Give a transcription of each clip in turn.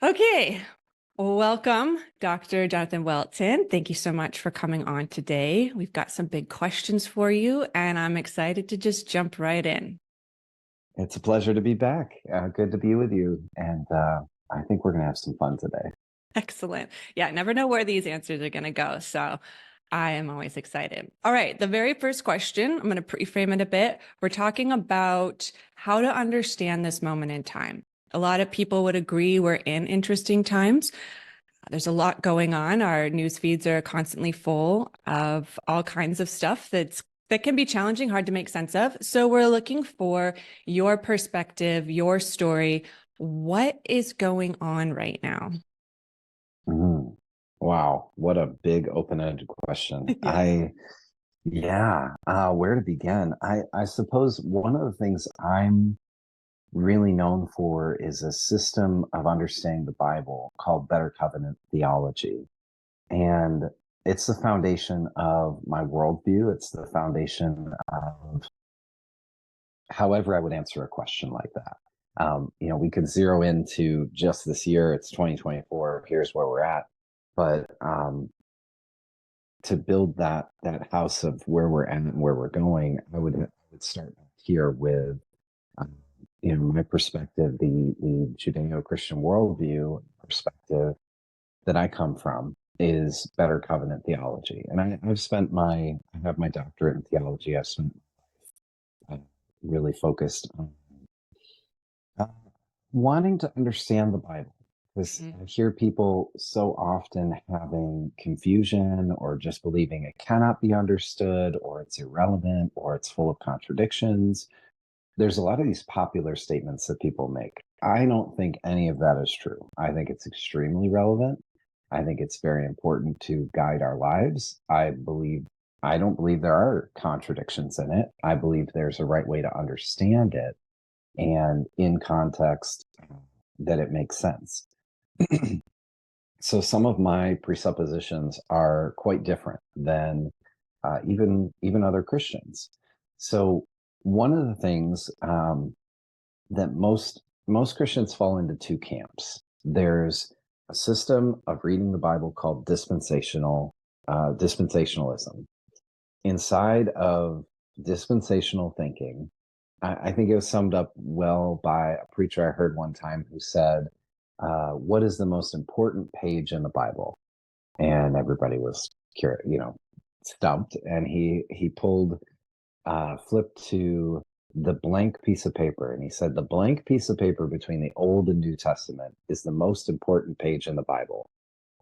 Okay. Welcome, Dr. Jonathan Welton. Thank you so much for coming on today. We've got some big questions for you, and I'm excited to just jump right in. It's a pleasure to be back. Good to be with you. And I think we're going to have some fun today. Excellent. Yeah, I never know where these answers are going to go. So I am always excited. All right. The very first question, I'm going to pre-frame it a bit. We're talking about how to understand this moment in time. A lot of people would agree we're in interesting times. There's a lot going on. Our news feeds are constantly full of all kinds of stuff that can be challenging, hard to make sense of. So we're looking for your perspective, your story. What is going on right now? Mm. Wow. What a big open-ended question. Yes. Where to begin? I suppose one of the things I'm really known for is a system of understanding the Bible called Better Covenant Theology. And it's the foundation of my worldview. It's the foundation of however I would answer a question like that. We could zero into just this year. It's 2024. Here's where we're at. But to build that house of where we're at and where we're going, I would start here with my perspective, the Judeo-Christian worldview perspective that I come from is Better Covenant Theology, and I have my doctorate in theology. I've spent really focused on uh, wanting to understand the Bible, because Mm. I hear people so often having confusion or just believing it cannot be understood or it's irrelevant or it's full of contradictions. There's a lot of these popular statements that people make. I don't think any of that is true. I think it's extremely relevant. I think it's very important to guide our lives. I don't believe there are contradictions in it. I believe there's a right way to understand it and in context that it makes sense. So some of my presuppositions are quite different than even other Christians. So one of the things that most Christians fall into two camps. There's a system of reading the Bible called dispensationalism. Inside of dispensational thinking, I think it was summed up well by a preacher I heard one time who said, "What is the most important page in the Bible?" And everybody was curious, stumped. And he flipped to the blank piece of paper, and he said, "The blank piece of paper between the Old and New Testament is the most important page in the Bible."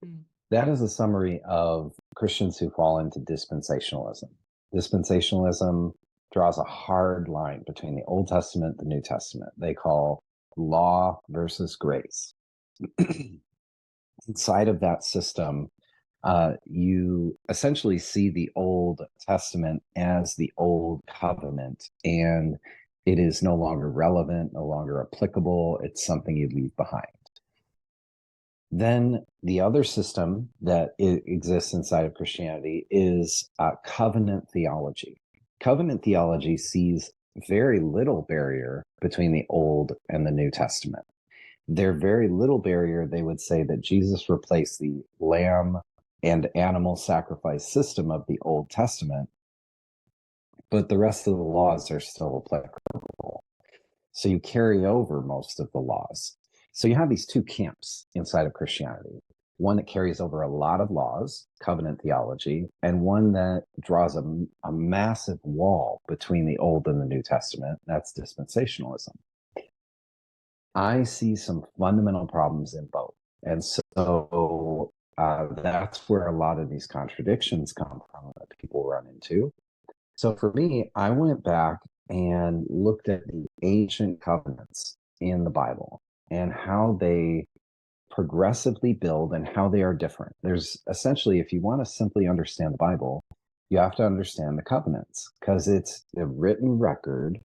Mm. That is a summary of Christians who fall into dispensationalism. Dispensationalism draws a hard line between the Old Testament and the New Testament. They call law versus grace. Inside of that system, you essentially see the Old Testament as the Old Covenant, and it is no longer relevant, no longer applicable. It's something you leave behind. Then the other system that exists inside of Christianity is covenant theology. Covenant theology sees very little barrier between the Old and the New Testament. Their very little barrier, they would say that Jesus replaced the lamb and animal sacrifice system of the Old Testament, but the rest of the laws are still applicable. So you carry over most of the laws. So you have these two camps inside of Christianity: one that carries over a lot of laws, covenant theology, and one that draws a massive wall between the Old and the New Testament. That's dispensationalism. I see some fundamental problems in both. And so that's where a lot of these contradictions come from that people run into. So for me, I went back and looked at the ancient covenants in the Bible and how they progressively build and how they are different. There's essentially, if you want to simply understand the Bible, you have to understand the covenants, because it's the written record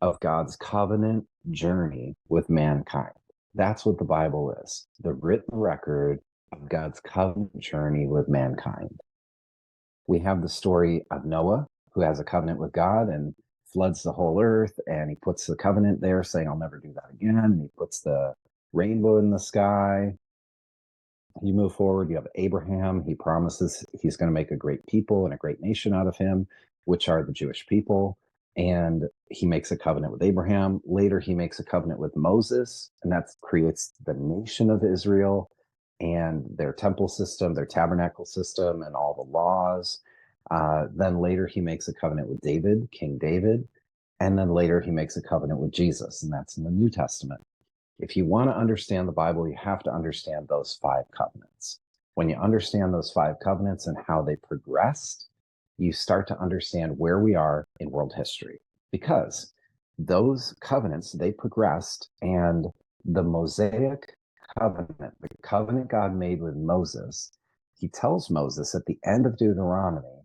of God's covenant journey with mankind. That's what the Bible is: the written record of God's covenant journey with mankind. We have the story of Noah, who has a covenant with God and floods the whole earth, and he puts the covenant there saying, "I'll never do that again." And he puts the rainbow in the sky. You move forward, you have Abraham. He promises he's going to make a great people and a great nation out of him, which are the Jewish people. And he makes a covenant with Abraham. Later, he makes a covenant with Moses, and that creates the nation of Israel and their temple system, their tabernacle system, and all the laws. Then later, he makes a covenant with David, King David. And then later, he makes a covenant with Jesus, and that's in the New Testament. If you want to understand the Bible, you have to understand those 5 covenants. When you understand those 5 covenants and how they progressed, you start to understand where we are in world history, because those covenants, they progressed, and the Mosaic covenant, the covenant God made with Moses, he tells Moses at the end of Deuteronomy,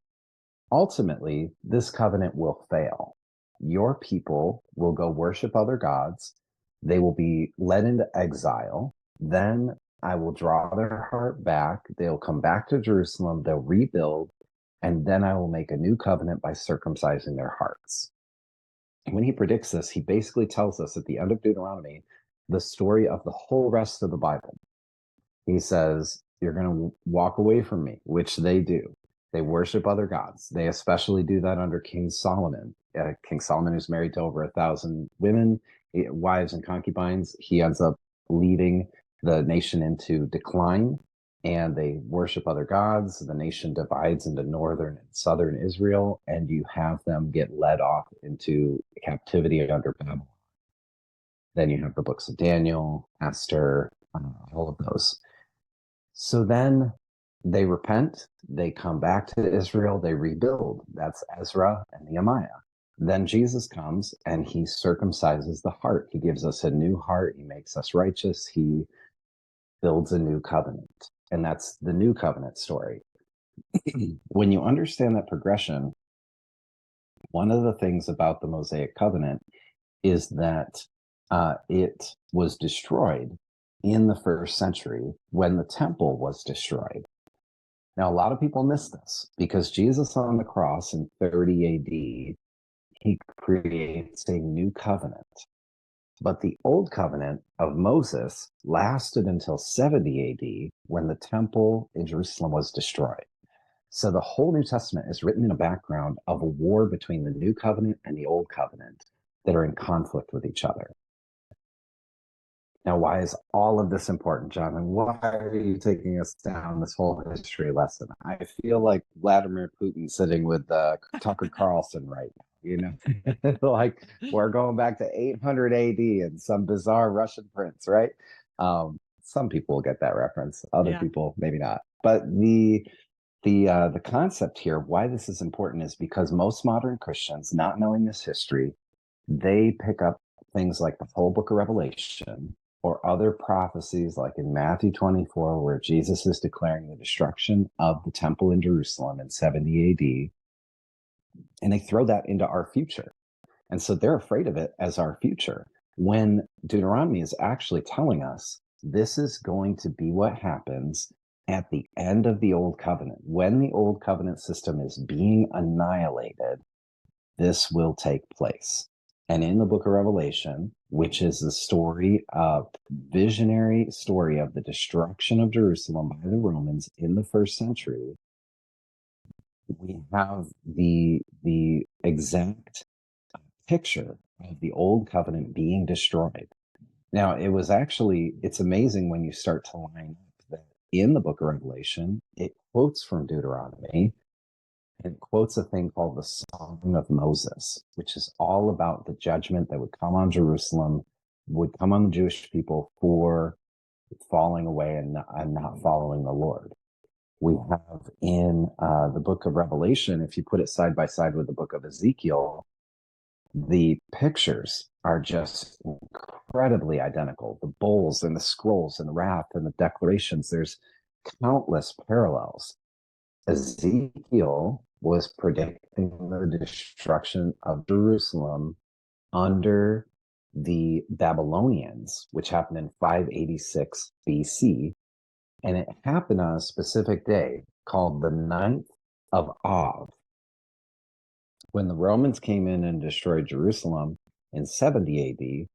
ultimately, this covenant will fail. Your people will go worship other gods. They will be led into exile. Then I will draw their heart back. They'll come back to Jerusalem. They'll rebuild. And then I will make a new covenant by circumcising their hearts. And when he predicts this, he basically tells us at the end of Deuteronomy the story of the whole rest of the Bible. He says, you're going to walk away from me, which they do. They worship other gods. They especially do that under King Solomon. King Solomon, who's married to over 1,000 women, wives and concubines. He ends up leading the nation into decline, and they worship other gods. The nation divides into northern and southern Israel, and you have them get led off into captivity under Babylon. Then you have the books of Daniel, Esther, all of those. So then they repent, they come back to Israel, they rebuild. That's Ezra and Nehemiah. Then Jesus comes and he circumcises the heart. He gives us a new heart. He makes us righteous. He builds a new covenant. And that's the new covenant story. When you understand that progression, one of the things about the Mosaic covenant is that it was destroyed in the 1st century when the temple was destroyed. Now, a lot of people miss this because Jesus on the cross in 30 AD, he creates a new covenant. But the old covenant of Moses lasted until 70 AD when the temple in Jerusalem was destroyed. So the whole New Testament is written in a background of a war between the new covenant and the old covenant that are in conflict with each other. Now, why is all of this important, John? And why are you taking us down this whole history lesson? I feel like Vladimir Putin sitting with Tucker Carlson right now, you know? Like we're going back to 800 AD and some bizarre Russian prince, right? Some people will get that reference. Other people, maybe not. But the concept here, why this is important, is because most modern Christians, not knowing this history, they pick up things like the whole book of Revelation or other prophecies like in Matthew 24, where Jesus is declaring the destruction of the temple in Jerusalem in 70 AD, and they throw that into our future. And so they're afraid of it as our future, when Deuteronomy is actually telling us this is going to be what happens at the end of the Old Covenant. When the Old Covenant system is being annihilated, this will take place. And in the book of Revelation, which is the story of visionary story of the destruction of Jerusalem by the Romans in the 1st century, we have the exact picture of the old covenant being destroyed. Now, it's amazing when you start to line up that in the book of Revelation, it quotes from Deuteronomy. It quotes a thing called the Song of Moses, which is all about the judgment that would come on Jerusalem, would come on the Jewish people for falling away and not following the Lord. We have in the book of Revelation, if you put it side by side with the book of Ezekiel, the pictures are just incredibly identical. The bowls and the scrolls and the wrath and the declarations, there's countless parallels. Ezekiel was predicting the destruction of Jerusalem under the Babylonians, which happened in 586 BC. And it happened on a specific day called the 9th of Av. When the Romans came in and destroyed Jerusalem in 70 AD,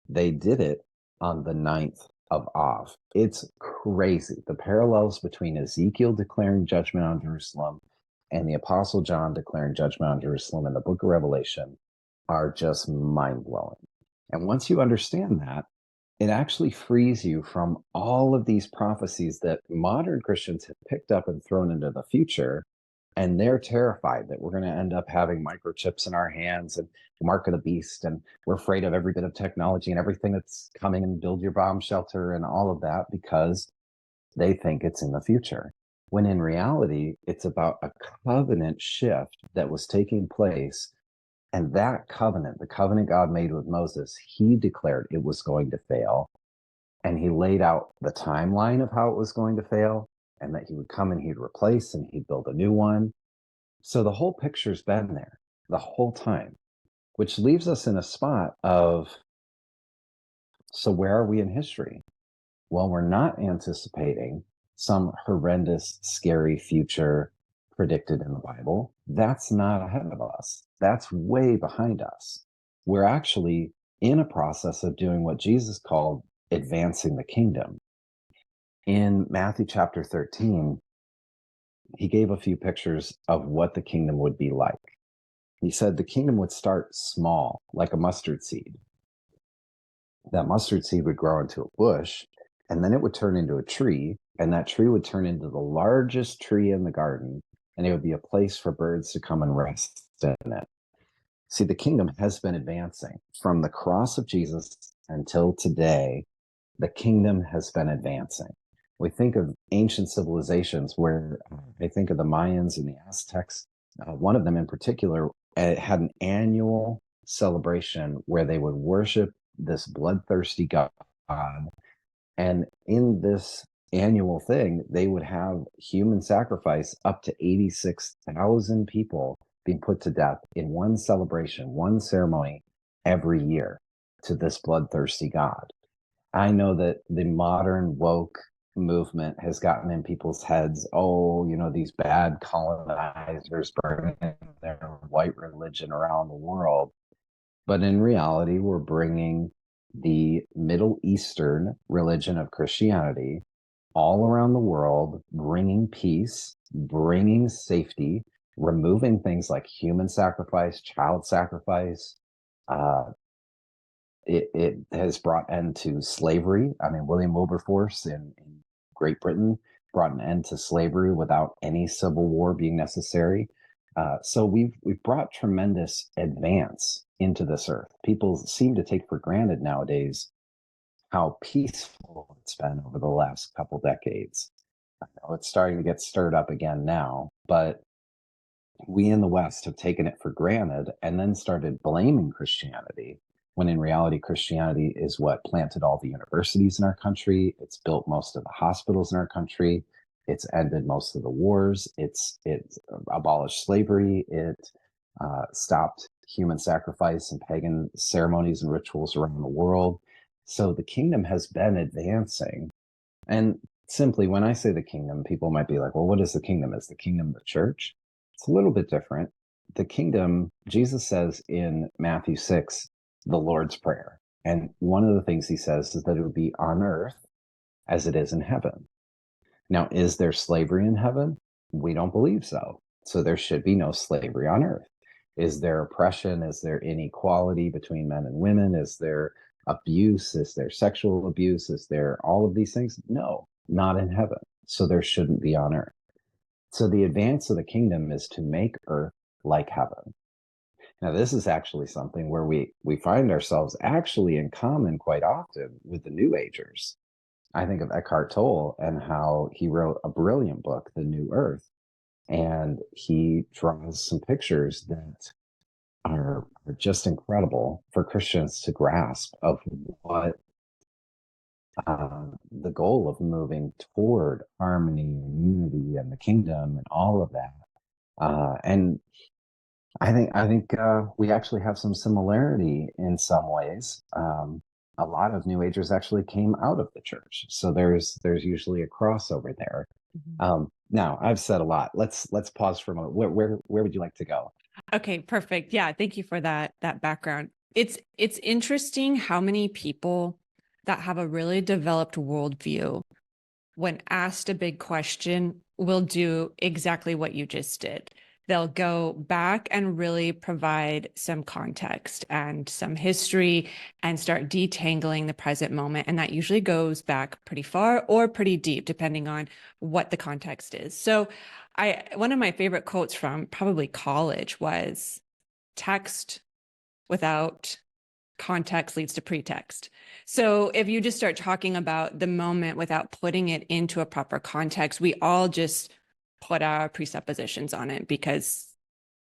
they did it on the 9th of. It's crazy. The parallels between Ezekiel declaring judgment on Jerusalem and the Apostle John declaring judgment on Jerusalem in the book of Revelation are just mind blowing. And once you understand that, it actually frees you from all of these prophecies that modern Christians have picked up and thrown into the future. And they're terrified that we're going to end up having microchips in our hands and mark of the beast. And we're afraid of every bit of technology and everything that's coming and build your bomb shelter and all of that because they think it's in the future. When in reality, it's about a covenant shift that was taking place. And that covenant, the covenant God made with Moses, he declared it was going to fail. And he laid out the timeline of how it was going to fail, and that he would come and he'd replace and he'd build a new one. So the whole picture's been there the whole time, which leaves us in a spot of, so where are we in history? Well, we're not anticipating some horrendous, scary future predicted in the Bible. That's not ahead of us. That's way behind us. We're actually in a process of doing what Jesus called advancing the kingdom. In Matthew chapter 13, he gave a few pictures of what the kingdom would be like. He said the kingdom would start small, like a mustard seed. That mustard seed would grow into a bush, and then it would turn into a tree, and that tree would turn into the largest tree in the garden, and it would be a place for birds to come and rest in it. See, the kingdom has been advancing from the cross of Jesus until today. The kingdom has been advancing. We think of ancient civilizations where I think of the Mayans and the Aztecs. One of them in particular had an annual celebration where they would worship this bloodthirsty God. And in this annual thing, they would have human sacrifice up to 86,000 people being put to death in one celebration, one ceremony every year to this bloodthirsty God. I know that the modern woke movement has gotten in people's heads, oh, these bad colonizers bringing their white religion around the world. But in reality, we're bringing the Middle Eastern religion of Christianity all around the world, bringing peace, bringing safety, removing things like human sacrifice, child sacrifice. It has brought end to slavery. I mean, William Wilberforce in Great Britain brought an end to slavery without any civil war being necessary. So we've brought tremendous advance into this earth. People seem to take for granted nowadays how peaceful it's been over the last couple decades. I know it's starting to get stirred up again now, but we in the West have taken it for granted and then started blaming Christianity, when in reality, Christianity is what planted all the universities in our country. It's built most of the hospitals in our country. It's ended most of the wars. It abolished slavery. It stopped human sacrifice and pagan ceremonies and rituals around the world. So the kingdom has been advancing. And simply, when I say the kingdom, people might be like, well, what is the kingdom? Is the kingdom the church? It's a little bit different. The kingdom, Jesus says in Matthew 6, the Lord's Prayer. And one of the things he says is that it would be on earth as it is in heaven. Now, is there slavery in heaven? We don't believe so. So there should be no slavery on earth. Is there oppression? Is there inequality between men and women? Is there abuse? Is there sexual abuse? Is there all of these things? No, not in heaven. So there shouldn't be on earth. So the advance of the kingdom is to make earth like heaven. Now, this is actually something where we find ourselves actually in common quite often with the New Agers. I think of Eckhart Tolle and how he wrote a brilliant book, The New Earth, and he draws some pictures that are just incredible for Christians to grasp of what the goal of moving toward harmony and unity and the kingdom and all of that. And I think we actually have some similarity in some ways. A lot of New Agers actually came out of the church, so there's usually a crossover there. Mm-hmm. Now I've said a lot. Let's pause for a moment. Where would you like to go? Okay, perfect. Yeah, thank you for that background. It's interesting how many people that have a really developed worldview, when asked a big question, will do exactly what you just did. They'll go back and really provide some context and some history and start detangling the present moment. And that usually goes back pretty far or pretty deep, depending on what the context is. So one of my favorite quotes from probably college was, text without context leads to pretext. So if you just start talking about the moment without putting it into a proper context, we all just put our presuppositions on it because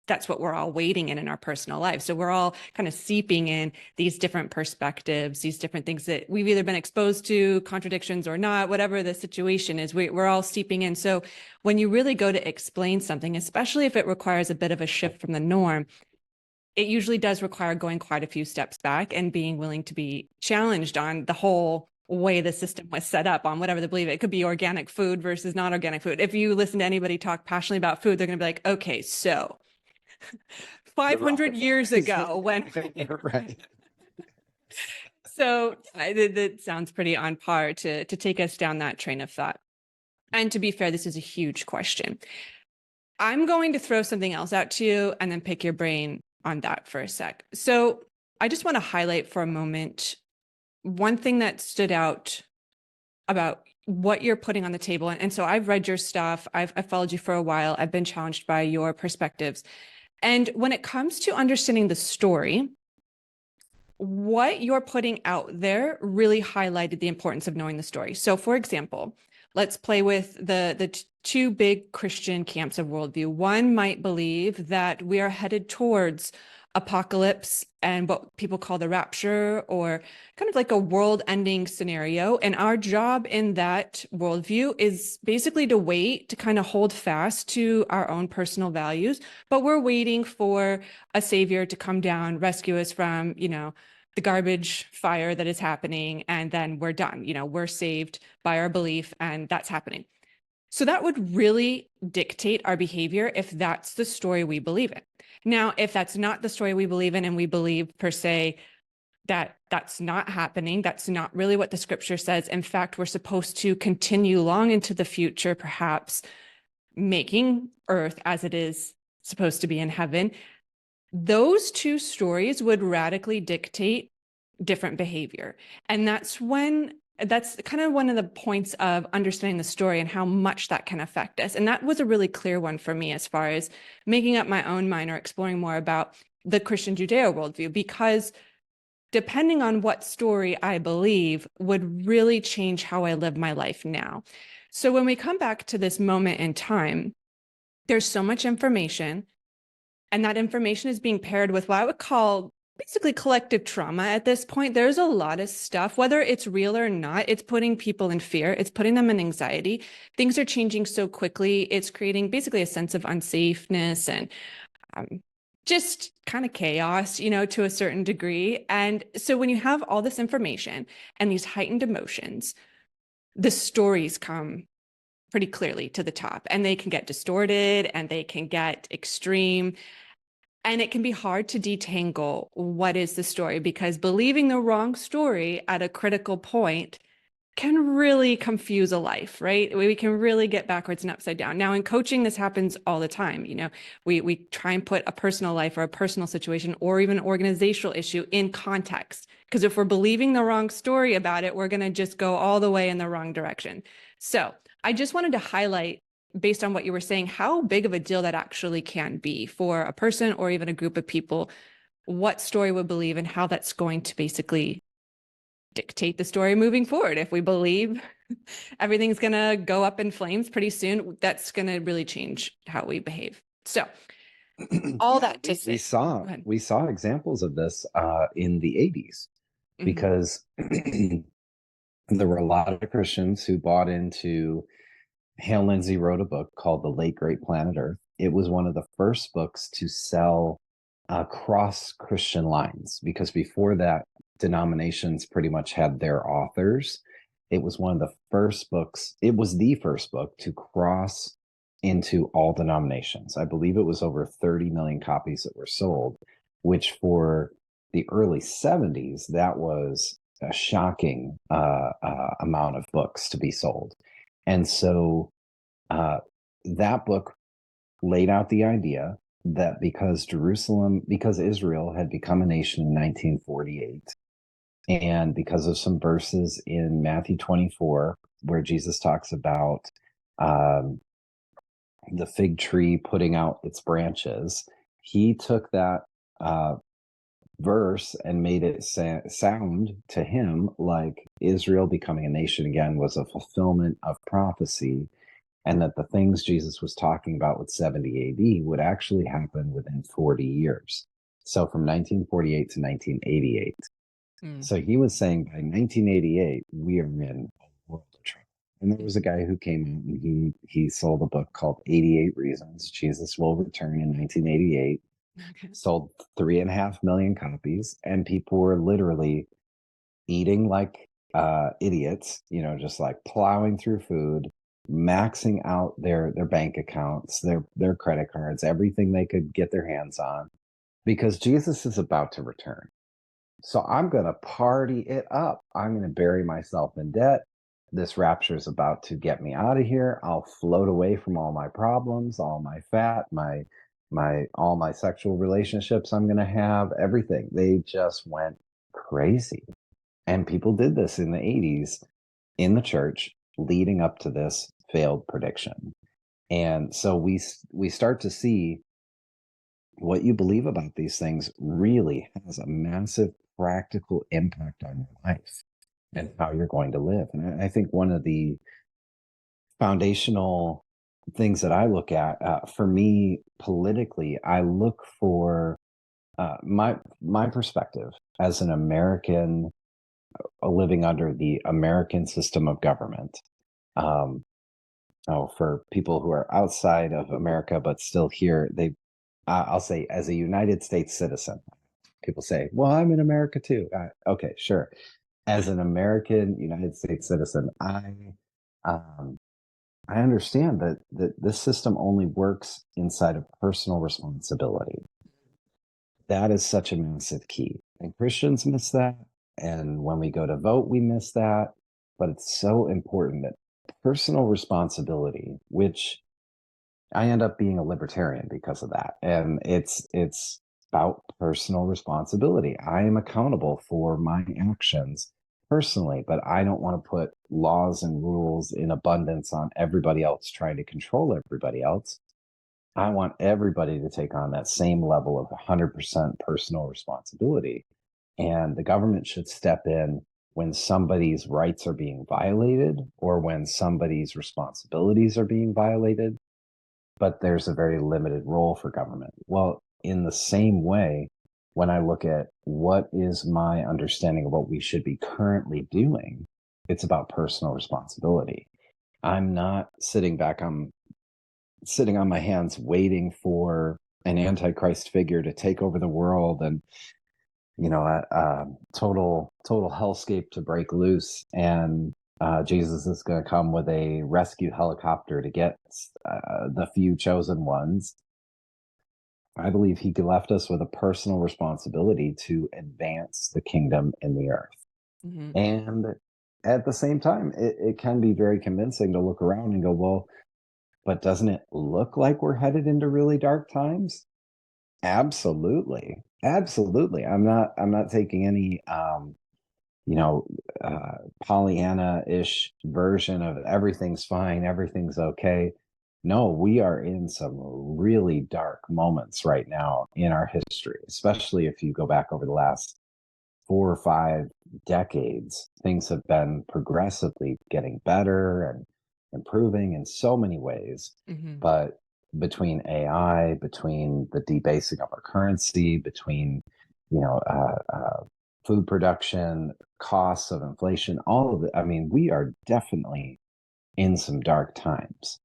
that's what we're all wading in our personal lives. So we're all kind of seeping in these different perspectives, these different things that we've either been exposed to, contradictions or not, whatever the situation is, we're all seeping in. So when you really go to explain something, especially if it requires a bit of a shift from the norm, it usually does require going quite a few steps back and being willing to be challenged on the whole way the system was set up, on whatever they believe. It could be organic food versus not organic food. If you listen to anybody talk passionately about food, they're going to be like, okay, so 500 years ago when Right. So that sounds pretty on par to take us down that train of thought. And to be fair, this is a huge question. I'm going to throw something else out to you and then pick your brain on that for a sec. So I just want to highlight for a moment one thing that stood out about what you're putting on the table. And so I've read your stuff. I've followed you for a while. I've been challenged by your perspectives. And when it comes to understanding the story, what you're putting out there really highlighted the importance of knowing the story. So for example, let's play with the two big Christian camps of worldview. One might believe that we are headed towards apocalypse and what people call the rapture, or kind of like a world-ending scenario. And our job in that worldview is basically to wait, to kind of hold fast to our own personal values, but we're waiting for a savior to come down, rescue us from, the garbage fire that is happening, and then we're done. We're saved by our belief, and that's happening. So that would really dictate our behavior if that's the story we believe in. Now, if that's not the story we believe in, and we believe per se that that's not happening, that's not really what the scripture says. In fact, we're supposed to continue long into the future, perhaps making earth as it is supposed to be in heaven. Those two stories would radically dictate different behavior. And that's kind of one of the points of understanding the story and how much that can affect us. And that was a really clear one for me as far as making up my own mind or exploring more about the Christian-Judeo worldview, because depending on what story I believe would really change how I live my life now. So when we come back to this moment in time, there's so much information, and that information is being paired with what I would call basically collective trauma at this point. There's a lot of stuff, whether it's real or not, it's putting people in fear. It's putting them in anxiety. Things are changing so quickly. It's creating basically a sense of unsafeness and just kind of chaos, to a certain degree. And so when you have all this information and these heightened emotions, the stories come pretty clearly to the top, and they can get distorted and they can get extreme. And it can be hard to detangle what is the story, because believing the wrong story at a critical point can really confuse a life, right? We can really get backwards and upside down. Now, in coaching, this happens all the time. We try and put a personal life or a personal situation or even an organizational issue in context, because if we're believing the wrong story about it, we're going to just go all the way in the wrong direction. So I just wanted to highlight, based on what you were saying, how big of a deal that actually can be for a person or even a group of people, what story we believe and how that's going to basically dictate the story moving forward. If we believe everything's going to go up in flames pretty soon, that's going to really change how we behave. So all that to say, we saw examples of this in the 80s, because there were a lot of Christians who bought into. Hale Lindsey wrote a book called The Late Great Planet Earth. It was one of the first books to sell across Christian lines, because before that, denominations pretty much had their authors. It was one of the first books. It was the first book to cross into all denominations. I believe it was over 30 million copies that were sold, which for the early 70s, that was a shocking amount of books to be sold. And so that book laid out the idea that because Israel had become a nation in 1948, and because of some verses in Matthew 24, where Jesus talks about um, the fig tree putting out its branches, he took that uh, verse and made it sound to him like Israel becoming a nation again was a fulfillment of prophecy, and that the things Jesus was talking about with 70 AD would actually happen within 40 years. So from 1948 to 1988. So he was saying by 1988, we are in a world of trouble. And there was a guy who came out and he sold a book called 88 Reasons Jesus Will Return in 1988. Okay. Sold 3.5 million copies, and people were literally eating like idiots, just like plowing through food, maxing out their bank accounts, their credit cards, everything they could get their hands on, because Jesus is about to return. So I'm going to party it up. I'm going to bury myself in debt. This rapture is about to get me out of here. I'll float away from all my problems, all my fat, all my sexual relationships I'm going to have, everything. They just went crazy. And people did this in the 80s in the church leading up to this failed prediction. And so we start to see what you believe about these things really has a massive practical impact on your life and how you're going to live. And I think one of the foundational things that I look at, for me politically, I look for my perspective as an American living under the American system of government. For people who are outside of America but still here, I'll say, as a United States citizen, people say, well, I'm in America too. Okay, sure. As an American United States citizen, I understand that this system only works inside of personal responsibility. That is such a massive key. And Christians miss that. And when we go to vote, we miss that. But it's so important that personal responsibility, which I end up being a libertarian because of that. And it's about personal responsibility. I am accountable for my actions personally, but I don't want to put laws and rules in abundance on everybody else trying to control everybody else. I want everybody to take on that same level of 100% personal responsibility. And the government should step in when somebody's rights are being violated or when somebody's responsibilities are being violated, but there's a very limited role for government. Well, in the same way, when I look at what is my understanding of what we should be currently doing, it's about personal responsibility. I'm not sitting on my hands waiting for an antichrist figure to take over the world and a total hellscape to break loose, and Jesus is going to come with a rescue helicopter to get the few chosen ones. I believe he left us with a personal responsibility to advance the kingdom in the earth. Mm-hmm. And at the same time, it can be very convincing to look around and go, well, but doesn't it look like we're headed into really dark times? Absolutely. Absolutely. I'm not taking any Pollyanna-ish version of everything's fine, everything's okay. No, we are in some really dark moments right now in our history, especially if you go back over the last 4 or 5 decades. Things have been progressively getting better and improving in so many ways. Mm-hmm. But between AI, between the debasing of our currency, between food production, costs of inflation, all of it. I mean, we are definitely in some dark times,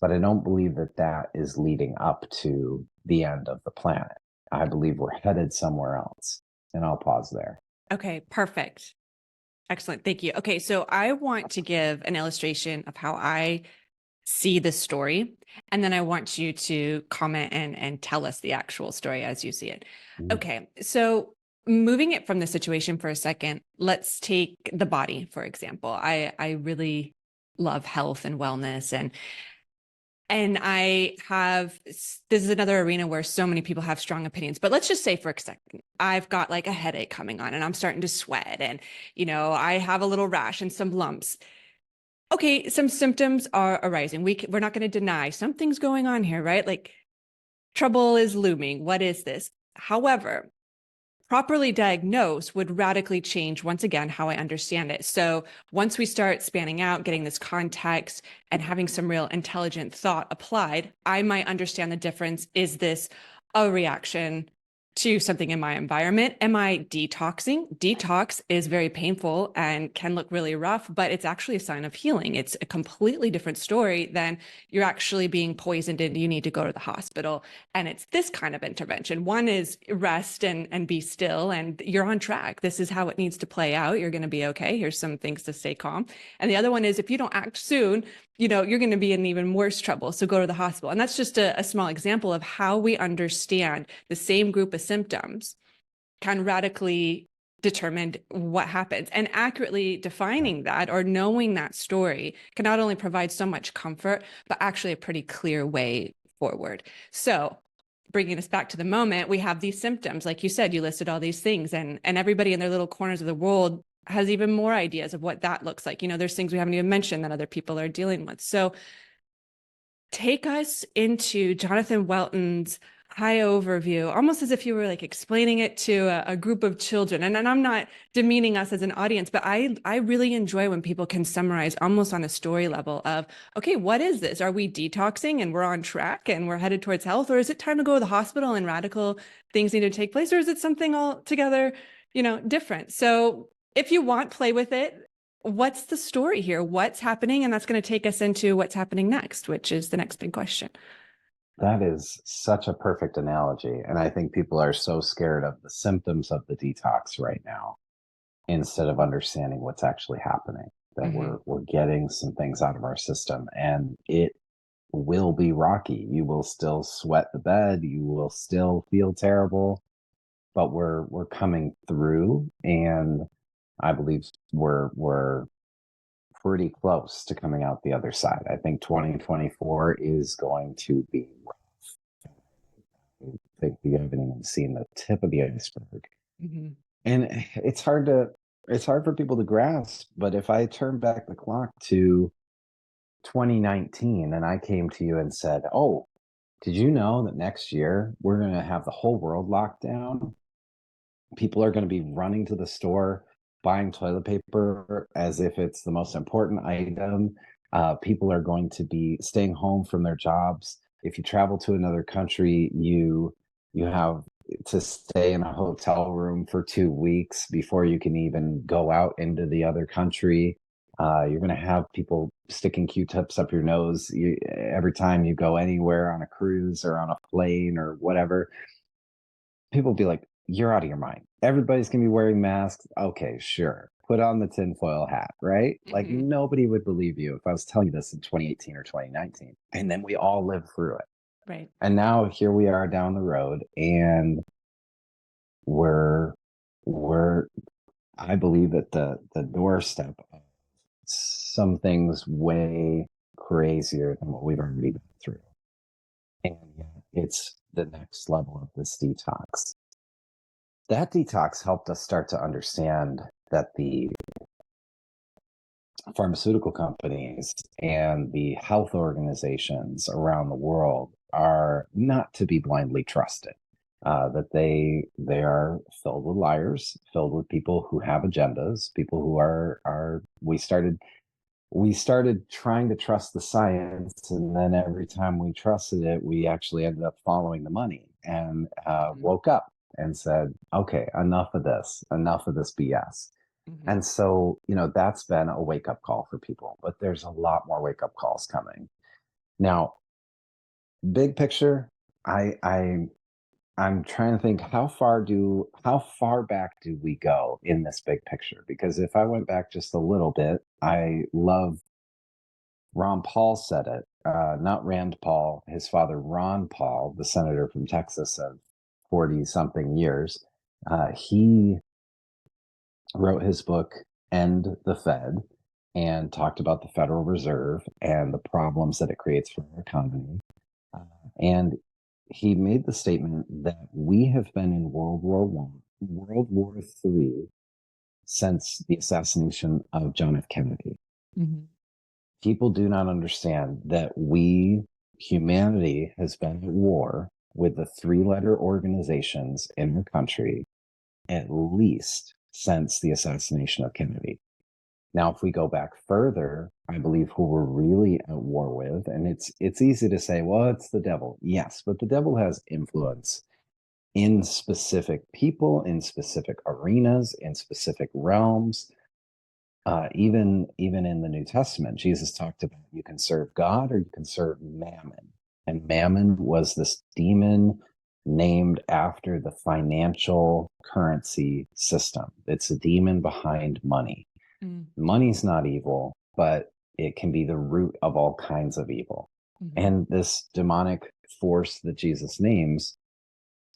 but I don't believe that is leading up to the end of the planet. I believe we're headed somewhere else. And I'll pause there. Okay, perfect. Excellent. Thank you. Okay, so I want to give an illustration of how I see the story, and then I want you to comment and tell us the actual story as you see it. Mhm. Okay, so moving it from the situation for a second, let's take the body, for example. I really love health and wellness, and this is another arena where so many people have strong opinions, but let's just say for a second, I've got like a headache coming on and I'm starting to sweat and, I have a little rash and some lumps. Okay, some symptoms are arising. We're not going to deny something's going on here, right? Like trouble is looming. What is this? However, properly diagnosed would radically change, once again, how I understand it. So once we start spanning out, getting this context and having some real intelligent thought applied, I might understand the difference. Is this a reaction to something in my environment? Am I detoxing? Detox is very painful and can look really rough, but it's actually a sign of healing. It's a completely different story than you're actually being poisoned and you need to go to the hospital. And it's this kind of intervention. One is rest and be still, and you're on track. This is how it needs to play out. You're going to be okay. Here's some things to stay calm. And the other one is if you don't act soon, you're going to be in even worse trouble. So go to the hospital. And that's just a small example of how we understand the same group of symptoms can radically determine what happens. And accurately defining that or knowing that story can not only provide so much comfort, but actually a pretty clear way forward. So bringing us back to the moment, we have these symptoms. Like you said, you listed all these things, and everybody in their little corners of the world has even more ideas of what that looks like. There's things we haven't even mentioned that other people are dealing with. So take us into Jonathan Welton's high overview, almost as if you were like explaining it to a group of children. And I'm not demeaning us as an audience, but I really enjoy when people can summarize almost on a story level of, okay, what is this? Are we detoxing and we're on track and we're headed towards health? Or is it time to go to the hospital and radical things need to take place? Or is it something altogether, different? So if you want, play with it. What's the story here? What's happening? And that's going to take us into what's happening next, which is the next big question. That is such a perfect analogy. And I think people are so scared of the symptoms of the detox right now instead of understanding what's actually happening, that we're getting some things out of our system, and it will be rocky. You will still sweat the bed, you will still feel terrible, but we're coming through, and I believe we're pretty close to coming out the other side. I think 2024 is going to be rough. I think we haven't even seen the tip of the iceberg. And it's hard for people to grasp, but if I turn back the clock to 2019 and I came to you and said, "Oh, did you know that next year we're going to have the whole world locked down? People are going to be running to the store buying toilet paper as if it's the most important item. People are going to be staying home from their jobs. If you travel to another country, you have to stay in a hotel room for 2 weeks before you can even go out into the other country. You're going to have people sticking Q-tips up your nose every time you go anywhere on a cruise or on a plane or whatever." People will be like, "You're out of your mind. Everybody's going to be wearing masks." Okay, sure. Put on the tinfoil hat, right? Like nobody would believe you if I was telling you this in 2018 or 2019. And then we all lived through it. Right. And now here we are down the road, and we're I believe at the doorstep of some things way crazier than what we've already been through. And yet it's the next level of this detox. That detox helped us start to understand that the pharmaceutical companies and the health organizations around the world are not to be blindly trusted. That they are filled with liars, filled with people who have agendas, people who are. We started trying to trust the science, and then every time we trusted it, we actually ended up following the money, and woke up and said, "Okay, enough of this BS." And so, that's been a wake up call for people, but there's a lot more wake up calls coming. Now, big picture, I'm trying to think how far back do we go in this big picture? Because if I went back just a little bit, I love Ron Paul said it, not Rand Paul, his father, Ron Paul, the senator from Texas of 40 something years. He wrote his book, End the Fed, and talked about the Federal Reserve and the problems that it creates for our economy. And he made the statement that we have been in World War One, World War III since the assassination of John F. Kennedy. Mm-hmm. People do not understand that humanity, has been at war with the three-letter organizations in our country at least since the assassination of Kennedy. Now, if we go back further, I believe who we're really at war with, and it's easy to say, well, it's the devil. Yes, but the devil has influence in specific people, in specific arenas, in specific realms. Even in the New Testament, Jesus talked about you can serve God or you can serve Mammon. And Mammon was this demon named after the financial currency system. It's a demon behind money. Money's not evil, but it can be the root of all kinds of evil. Mm-hmm. And this demonic force that Jesus names,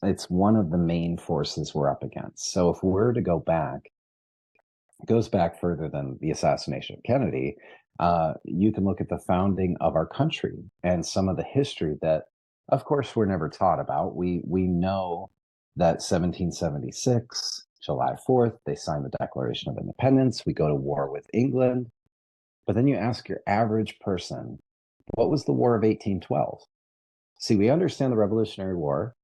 it's one of the main forces we're up against. So if we're to go back, it goes back further than the assassination of Kennedy. You can look at the founding of our country and some of the history that, of course, we're never taught about. We know that 1776, July 4th, they signed the Declaration of Independence. We go to war with England. But then you ask your average person, what was the War of 1812? See, we understand the Revolutionary War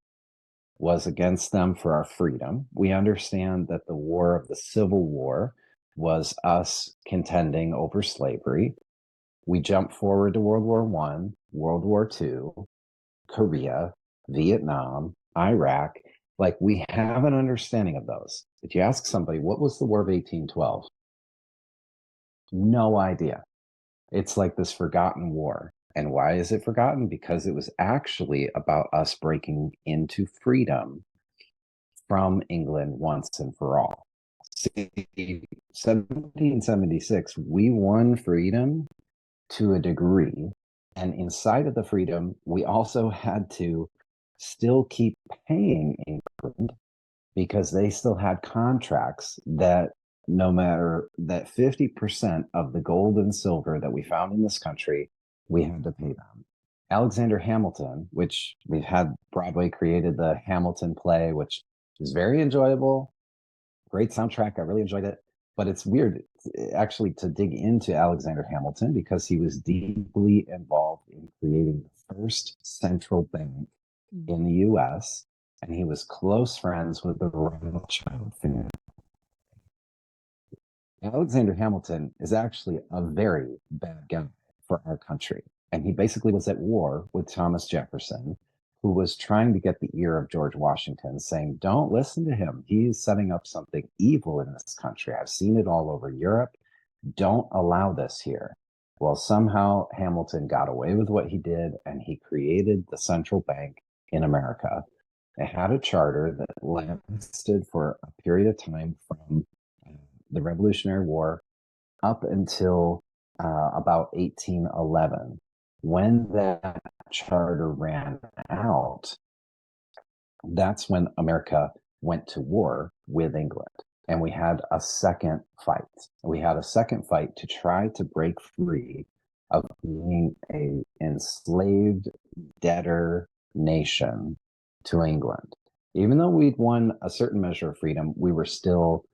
was against them for our freedom. We understand that the War of the Civil War was us contending over slavery. We jump forward to World War I, World War II, Korea, Vietnam, Iraq. Like, we have an understanding of those. If you ask somebody, what was the War of 1812? No idea. It's like this forgotten war. And why is it forgotten? Because it was actually about us breaking into freedom from England once and for all. See, 1776, we won freedom to a degree. And inside of the freedom, we also had to still keep paying England because they still had contracts that no matter that 50% of the gold and silver that we found in this country, we had to pay them. Alexander Hamilton, which we've had Broadway created the Hamilton play, which is very enjoyable, great soundtrack. I really enjoyed it. But it's weird actually to dig into Alexander Hamilton because he was deeply involved in creating the first central bank in the US, and he was close friends with the Rothschild family. Alexander Hamilton is actually a very bad guy for our country. And he basically was at war with Thomas Jefferson, who was trying to get the ear of George Washington, saying, don't listen to him. He's setting up something evil in this country. I've seen it all over Europe. Don't allow this here. Well, somehow Hamilton got away with what he did, and he created the central bank in America. It had a charter that lasted for a period of time from the Revolutionary War up until about 1811. When that charter ran out, that's when America went to war with England. And we had a second fight. We had a second fight to try to break free of being an enslaved debtor nation to England. Even though we'd won a certain measure of freedom, we were still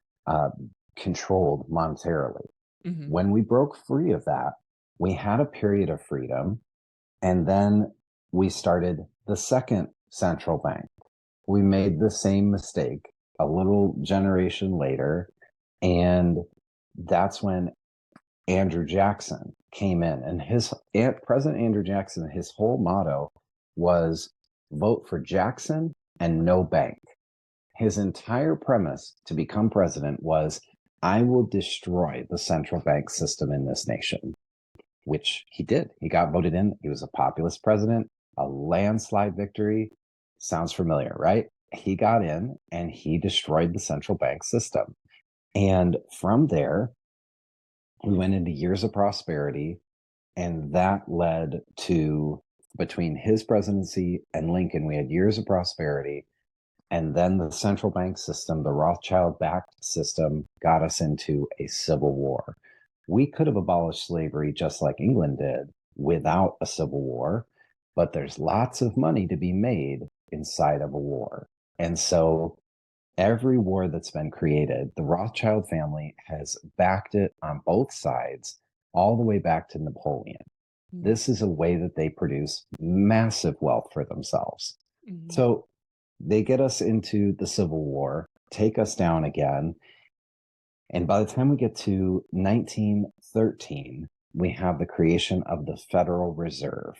controlled monetarily. Mm-hmm. When we broke free of that, we had a period of freedom, and then we started the second central bank. We made the same mistake a little generation later, and that's when Andrew Jackson came in, and President Andrew Jackson, his whole motto was vote for Jackson and no bank. His entire premise to become president was, I will destroy the central bank system in this nation, which he did. He got voted in. He was a populist president, a landslide victory. Sounds familiar, right? He got in and he destroyed the central bank system. And from there, we went into years of prosperity. And that led to, between his presidency and Lincoln, we had years of prosperity. And then the central bank system, the Rothschild-backed system, got us into a civil war. We could have abolished slavery just like England did without a civil war, but there's lots of money to be made inside of a war. And so every war that's been created, the Rothschild family has backed it on both sides, all the way back to Napoleon. This is a way that they produce massive wealth for themselves. So they get us into the Civil War, take us down again. And by the time we get to 1913, we have the creation of the Federal Reserve.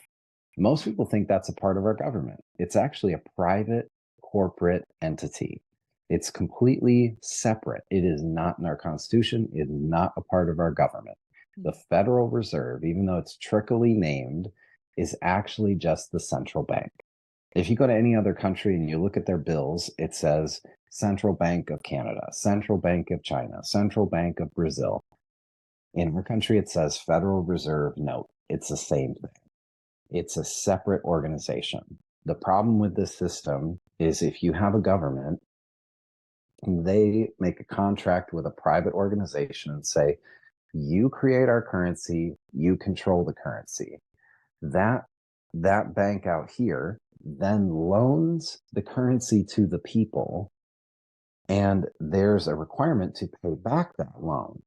Most people think that's a part of our government. It's actually a private corporate entity. It's completely separate. It is not in our Constitution. It is not a part of our government. The Federal Reserve, even though it's trickily named, is actually just the central bank. If you go to any other country and you look at their bills, it says Central Bank of Canada, Central Bank of China, Central Bank of Brazil. In our country, it says Federal Reserve Note. It's the same thing. It's a separate organization. The problem with this system is if you have a government, they make a contract with a private organization and say, you create our currency, you control the currency. That bank out here then loans the currency to the people, and there's a requirement to pay back that loan.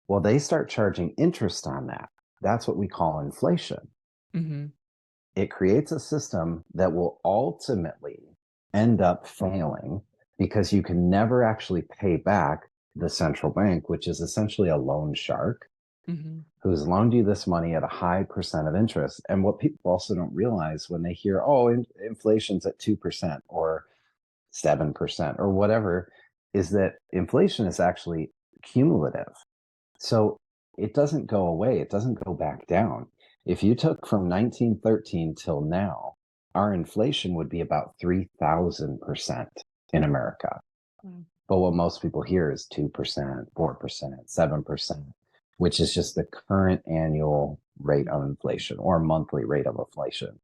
Well, they start charging interest on that. That's what we call inflation. It creates a system that will ultimately end up failing because you can never actually pay back the central bank, which is essentially a loan shark who's loaned you this money at a high percent of interest. And what people also don't realize when they hear, oh, inflation's at 2% or 7% or whatever, is that inflation is actually cumulative. So it doesn't go away. It doesn't go back down. If you took from 1913 till now, our inflation would be about 3,000% in America. But what most people hear is 2%, 4%, 7%, which is just the current annual rate of inflation or monthly rate of inflation.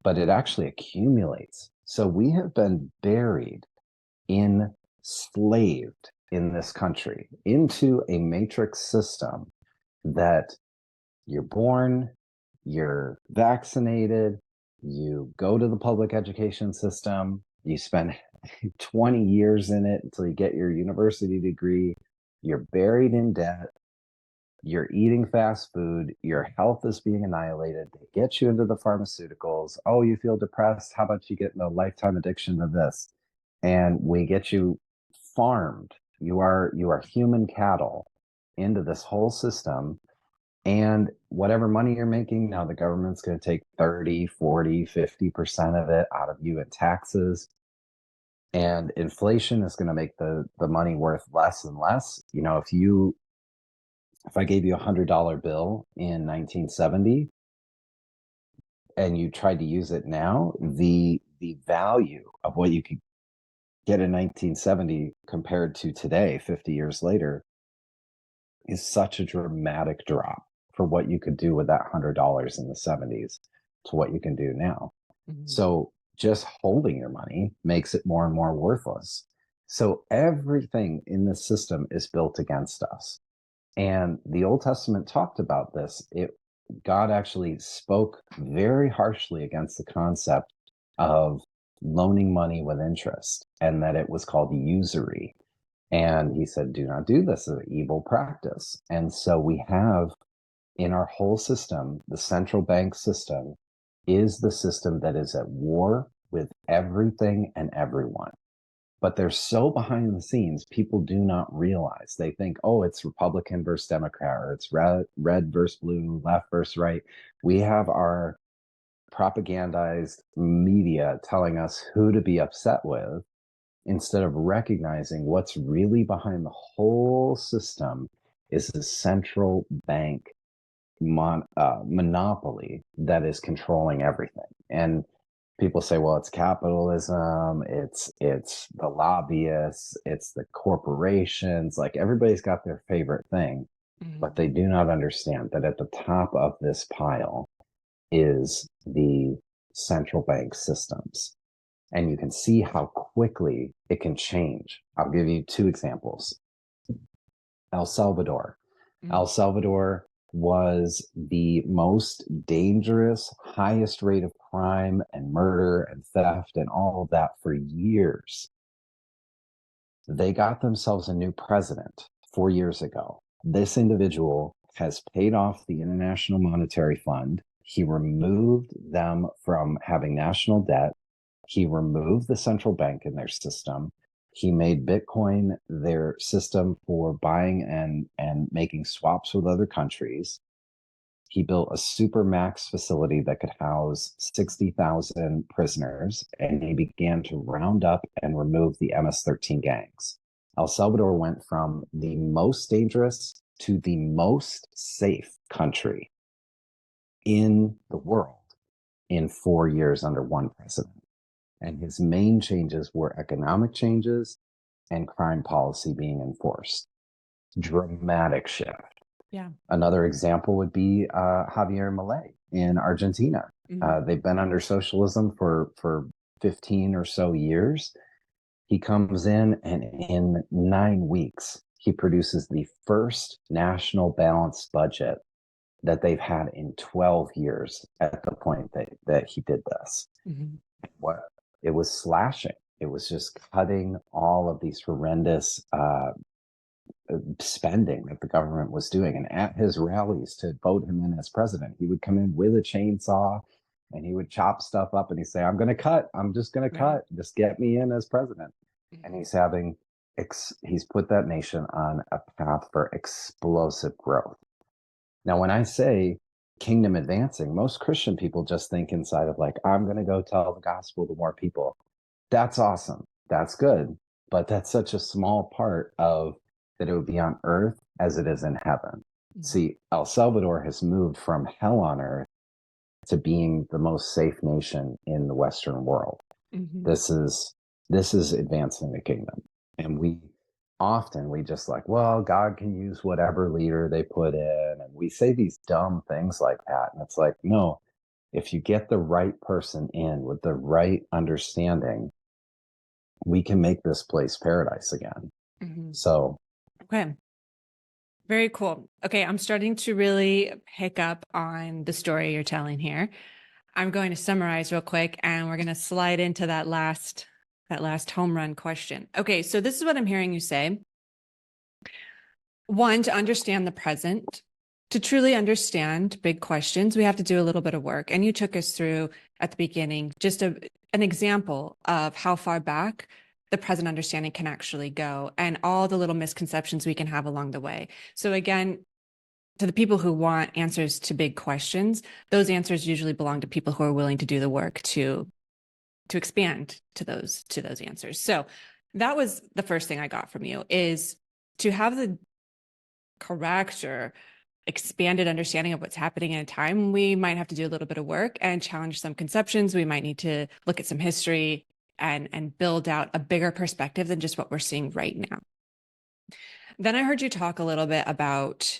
But it actually accumulates. So we have been buried, enslaved in this country into a matrix system that you're born, you're vaccinated, you go to the public education system, you spend 20 years in it until you get your university degree, you're buried in debt, you're eating fast food, your health is being annihilated, they get you into the pharmaceuticals. Oh, you feel depressed? How about you get in a lifetime addiction to this? And we get you farmed. You are human cattle into this whole system. And whatever money you're making, now the government's going to take 30, 40, 50% of it out of you in taxes. And inflation is going to make the money worth less and less. You know, if I gave you $100 bill in 1970 and you tried to use it now, the value of what you could get in 1970 compared to today, 50 years later, is such a dramatic drop for what you could do with that $100 in the 70s to what you can do now. So just holding your money makes it more and more worthless. So everything in this system is built against us. And the Old Testament talked about this. God actually spoke very harshly against the concept of loaning money with interest, and that it was called usury. And he said, do not do this, it's an evil practice. And so we have in our whole system, the central bank system is the system that is at war with everything and everyone. But they're so behind the scenes, people do not realize. They think, oh, it's Republican versus Democrat, or it's red versus blue, left versus right. We have our propagandized media telling us who to be upset with, instead of recognizing what's really behind the whole system is the central bank monopoly that is controlling everything. And people say, well, it's capitalism, it's the lobbyists, it's the corporations, like everybody's got their favorite thing, but they do not understand that at the top of this pile is the central bank systems. And you can see how quickly it can change. I'll give you two examples. El Salvador. El Salvador was the most dangerous, highest rate of crime and murder and theft and all of that for years. They got themselves a new president 4 years ago. This individual has paid off the International Monetary Fund. He removed them from having national debt. He removed the central bank in their system. He made Bitcoin their system for buying and making swaps with other countries. He built a super max facility that could house 60,000 prisoners, and he began to round up and remove the MS-13 gangs. El Salvador went from the most dangerous to the most safe country in the world in 4 years under one president. And his main changes were economic changes and crime policy being enforced. Dramatic shift. Yeah. Another example would be Javier Milei in Argentina. They've been under socialism for 15 or so years. He comes in, and in 9 weeks, he produces the first national balanced budget that they've had in 12 years at the point that he did this. What it was slashing. It was just cutting all of these horrendous spending that the government was doing. And at his rallies to vote him in as president, he would come in with a chainsaw and he would chop stuff up and he'd say, I'm going to cut. I'm just going to cut. Just get me in as president. And he's put that nation on a path for explosive growth. Now, when I say kingdom advancing, most Christian people just think inside of like, I'm going to go tell the gospel to more people. That's awesome. That's good. But that's such a small part of that it would be on earth as it is in heaven. See, El Salvador has moved from hell on earth to being the most safe nation in the Western world. This is advancing the kingdom. And we just like, well, God can use whatever leader they put in. And we say these dumb things like that. And it's like, no, if you get the right person in with the right understanding, we can make this place paradise again. So. Okay. Very cool. Okay. I'm starting to really pick up on the story you're telling here. I'm going to summarize real quick and we're going to slide into that last home run question. Okay. So this is what I'm hearing you say. One, to understand the present, to truly understand big questions, we have to do a little bit of work. And you took us through at the beginning, just an example of how far back the present understanding can actually go and all the little misconceptions we can have along the way. So again, to the people who want answers to big questions, those answers usually belong to people who are willing to do the work to expand to those answers. So that was the first thing I got from you, is to have the correct or expanded understanding of what's happening in a time. We might have to do a little bit of work and challenge some conceptions. We might need to look at some history and build out a bigger perspective than just what we're seeing right now. Then I heard you talk a little bit about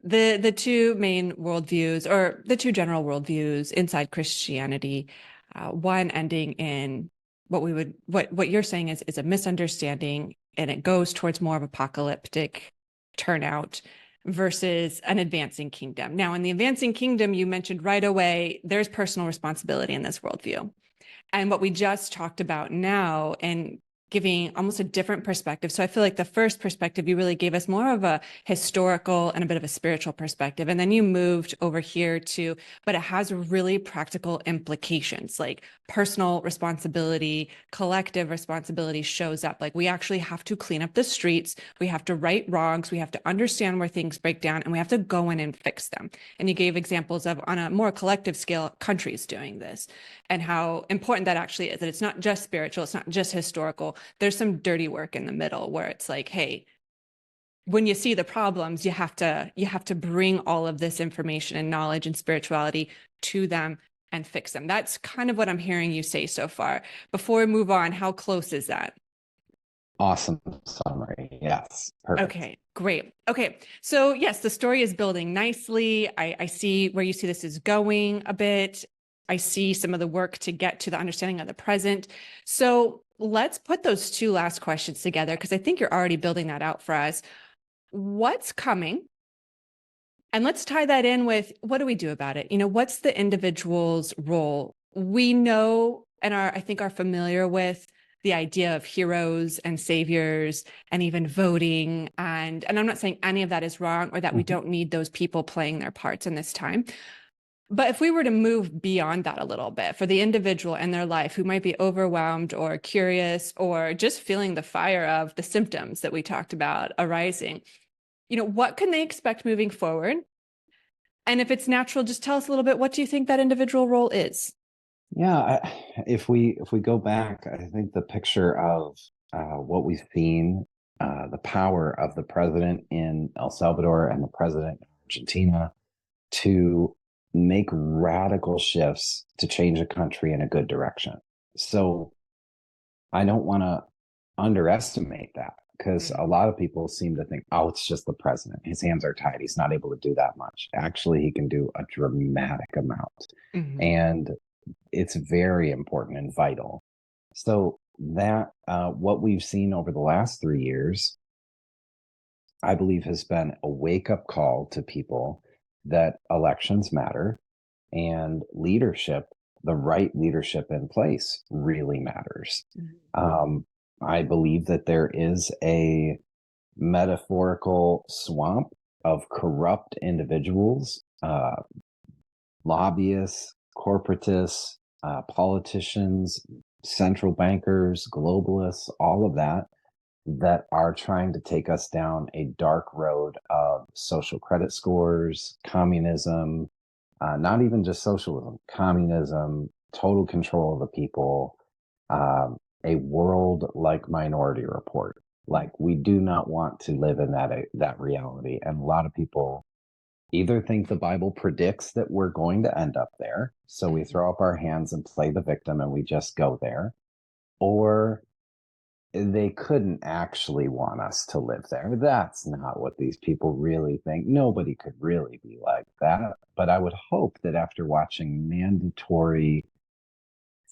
the two main worldviews, or the two general worldviews inside Christianity. One ending in what you're saying is a misunderstanding, and it goes towards more of apocalyptic turnout versus an advancing kingdom. Now, in the advancing kingdom, you mentioned right away, there's personal responsibility in this worldview. And what we just talked about now, and giving almost a different perspective. So I feel like the first perspective, you really gave us more of a historical and a bit of a spiritual perspective. And then you moved over here to, but it has really practical implications, like personal responsibility, collective responsibility shows up. Like we actually have to clean up the streets. We have to right wrongs. We have to understand where things break down, and we have to go in and fix them. And you gave examples of, on a more collective scale, countries doing this, and how important that actually is, that it's not just spiritual, it's not just historical. There's some dirty work in the middle where it's like, hey, when you see the problems, you have to bring all of this information and knowledge and spirituality to them and fix them. That's kind of what I'm hearing you say so far. Before we move on, how close is that? Awesome summary. Yes. Perfect. Okay, great. Okay. So yes, the story is building nicely. I see where you see this is going a bit. I see some of the work to get to the understanding of the present. So let's put those two last questions together, because I think you're already building that out for us. What's coming? And let's tie that in with, what do we do about it? What's the individual's role? We know and I think are familiar with the idea of heroes and saviors and even voting. And I'm not saying any of that is wrong or that we don't need those people playing their parts in this time. But if we were to move beyond that a little bit for the individual and their life who might be overwhelmed or curious or just feeling the fire of the symptoms that we talked about arising, what can they expect moving forward? And if it's natural, just tell us a little bit, what do you think that individual role is? Yeah, if we go back, I think the picture of what we've seen, the power of the president in El Salvador and the president in Argentina to make radical shifts to change a country in a good direction. So I don't want to underestimate that, because a lot of people seem to think, oh, it's just the president. His hands are tied. He's not able to do that much. Actually, he can do a dramatic amount. And it's very important and vital. So that what we've seen over the last 3 years, I believe, has been a wake-up call to people that elections matter, and leadership, the right leadership in place, really matters. I believe that there is a metaphorical swamp of corrupt individuals, lobbyists, corporatists, politicians, central bankers, globalists, all of that are trying to take us down a dark road of social credit scores, communism, not even just socialism, communism, total control of the people, a world like Minority Report. Like, we do not want to live in that reality. And a lot of people either think the Bible predicts that we're going to end up there, so we throw up our hands and play the victim and we just go there, or they couldn't actually want us to live there. That's not what these people really think. Nobody could really be like that. But I would hope that after watching mandatory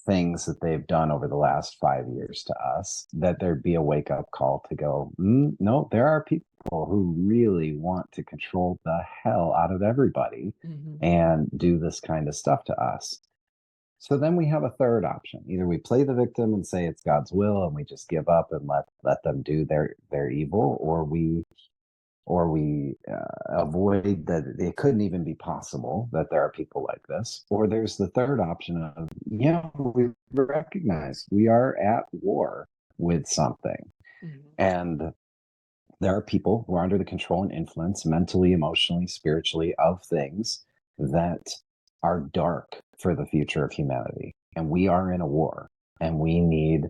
things that they've done over the last 5 years to us, that there'd be a wake-up call to go, no, there are people who really want to control the hell out of everybody and do this kind of stuff to us. So then we have a third option. Either we play the victim and say it's God's will and we just give up and let them do their evil, or we avoid that it couldn't even be possible that there are people like this. Or there's the third option of, we recognize we are at war with something. And there are people who are under the control and influence mentally, emotionally, spiritually of things that are dark for the future of humanity. And we are in a war, and we need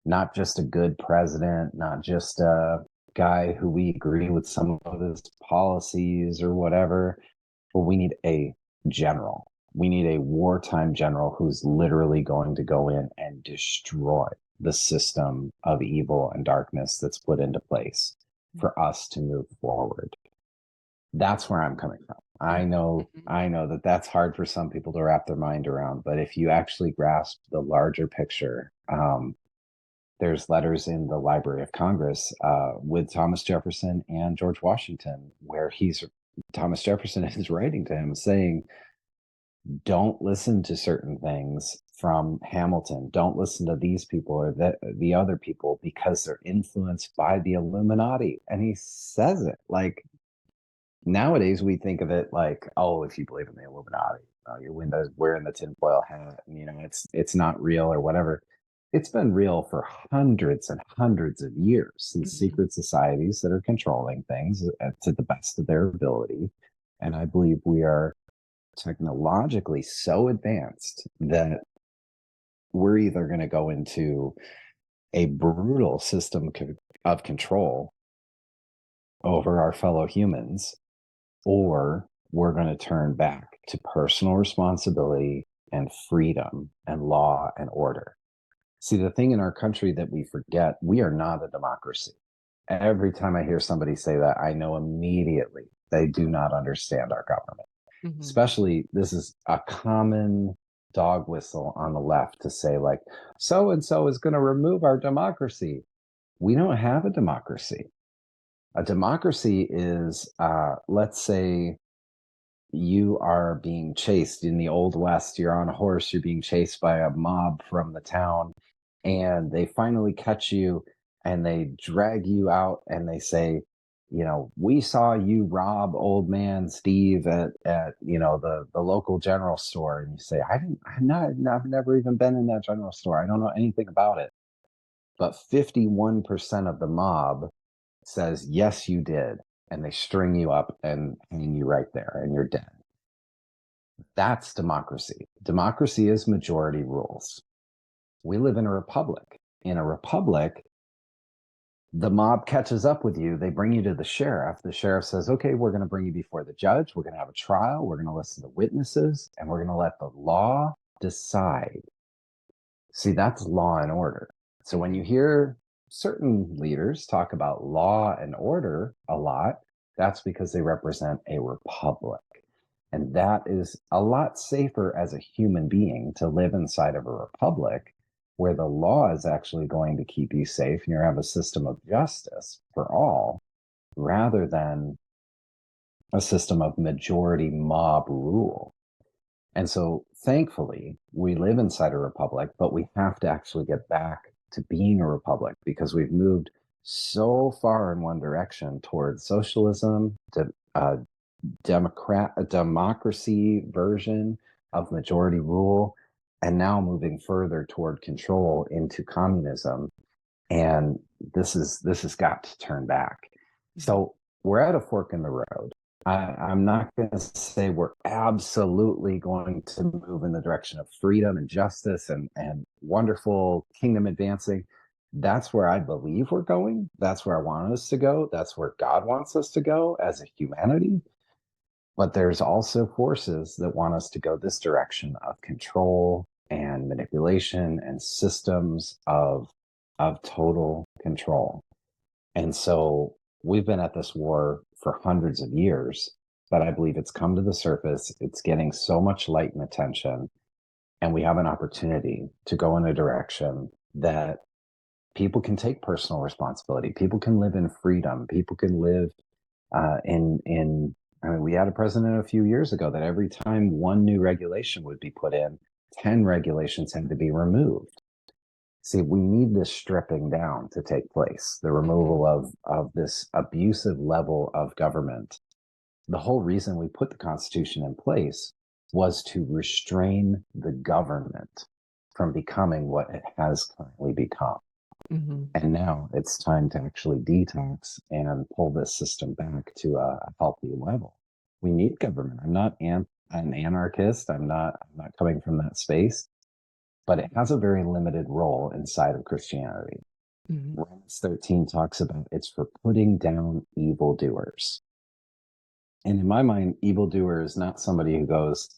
not just a good president, not just a guy who we agree with some of his policies or whatever, but we need a general. We need a wartime general who's literally going to go in and destroy the system of evil and darkness that's put into place for us to move forward. That's where I'm coming from. I know that that's hard for some people to wrap their mind around, but if you actually grasp the larger picture, there's letters in the Library of Congress with Thomas Jefferson and George Washington, where Thomas Jefferson is writing to him saying, don't listen to certain things from Hamilton. Don't listen to these people or the other people, because they're influenced by the Illuminati. And he says it like, nowadays we think of it like, oh, if you believe in the Illuminati, you're wearing the tinfoil hat, and it's not real or whatever. It's been real for hundreds and hundreds of years, since secret societies that are controlling things to the best of their ability. And I believe we are technologically so advanced that we're either going to go into a brutal system of control over our fellow humans, or we're going to turn back to personal responsibility and freedom and law and order. See, the thing in our country that we forget, we are not a democracy. Every time I hear somebody say that, I know immediately they do not understand our government. Especially, this is a common dog whistle on the left to say, like, so and so is going to remove our democracy. We don't have a democracy. A democracy is, let's say, you are being chased in the Old West. You're on a horse, you're being chased by a mob from the town, and they finally catch you and they drag you out and they say, we saw you rob old man Steve at the local general store. And you say, I've never even been in that general store. I don't know anything about it. But 51% of the mob says, yes, you did. And they string you up and hang you right there and you're dead. That's democracy. Democracy is majority rules. We live in a republic. In a republic, the mob catches up with you. They bring you to the sheriff. The sheriff says, okay, we're going to bring you before the judge. We're going to have a trial. We're going to listen to witnesses, and we're going to let the law decide. See, that's law and order. So when you hear certain leaders talk about law and order a lot, that's because they represent a republic. And that is a lot safer as a human being to live inside of a republic where the law is actually going to keep you safe and you have a system of justice for all rather than a system of majority mob rule. And so thankfully, we live inside a republic, but we have to actually get back to being a republic because we've moved so far in one direction towards socialism, a democracy version of majority rule, and now moving further toward control into communism. And this has got to turn back. So we're at a fork in the road. I'm not going to say we're absolutely going to move in the direction of freedom and justice and wonderful kingdom advancing. That's where I believe we're going. That's where I want us to go. That's where God wants us to go as a humanity. But there's also forces that want us to go this direction of control and manipulation and systems of total control. And so we've been at this war for hundreds of years, but I believe it's come to the surface. It's getting so much light and attention, and we have an opportunity to go in a direction that people can take personal responsibility. People can live in freedom. People can live we had a president a few years ago that every time one new regulation would be put in, 10 regulations had to be removed. See, we need this stripping down to take place, the removal of this abusive level of government. The whole reason we put the Constitution in place was to restrain the government from becoming what it has currently become. Mm-hmm. And now it's time to actually detox and pull this system back to a healthy level. We need government. I'm not an anarchist. I'm not coming from that space, but it has a very limited role inside of Christianity. Mm-hmm. Romans 13 talks about it's for putting down evildoers. And in my mind, evildoer is not somebody who goes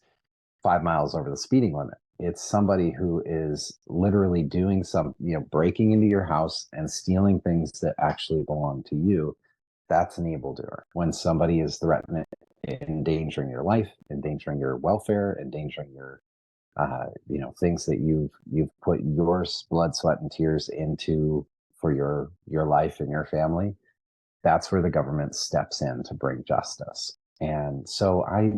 5 miles over the speeding limit. It's somebody who is literally doing breaking into your house and stealing things that actually belong to you. That's an evildoer. When somebody is threatening, endangering your life, endangering your welfare, endangering your, things that you've put your blood, sweat, and tears into for your life and your family, that's where the government steps in to bring justice. And so I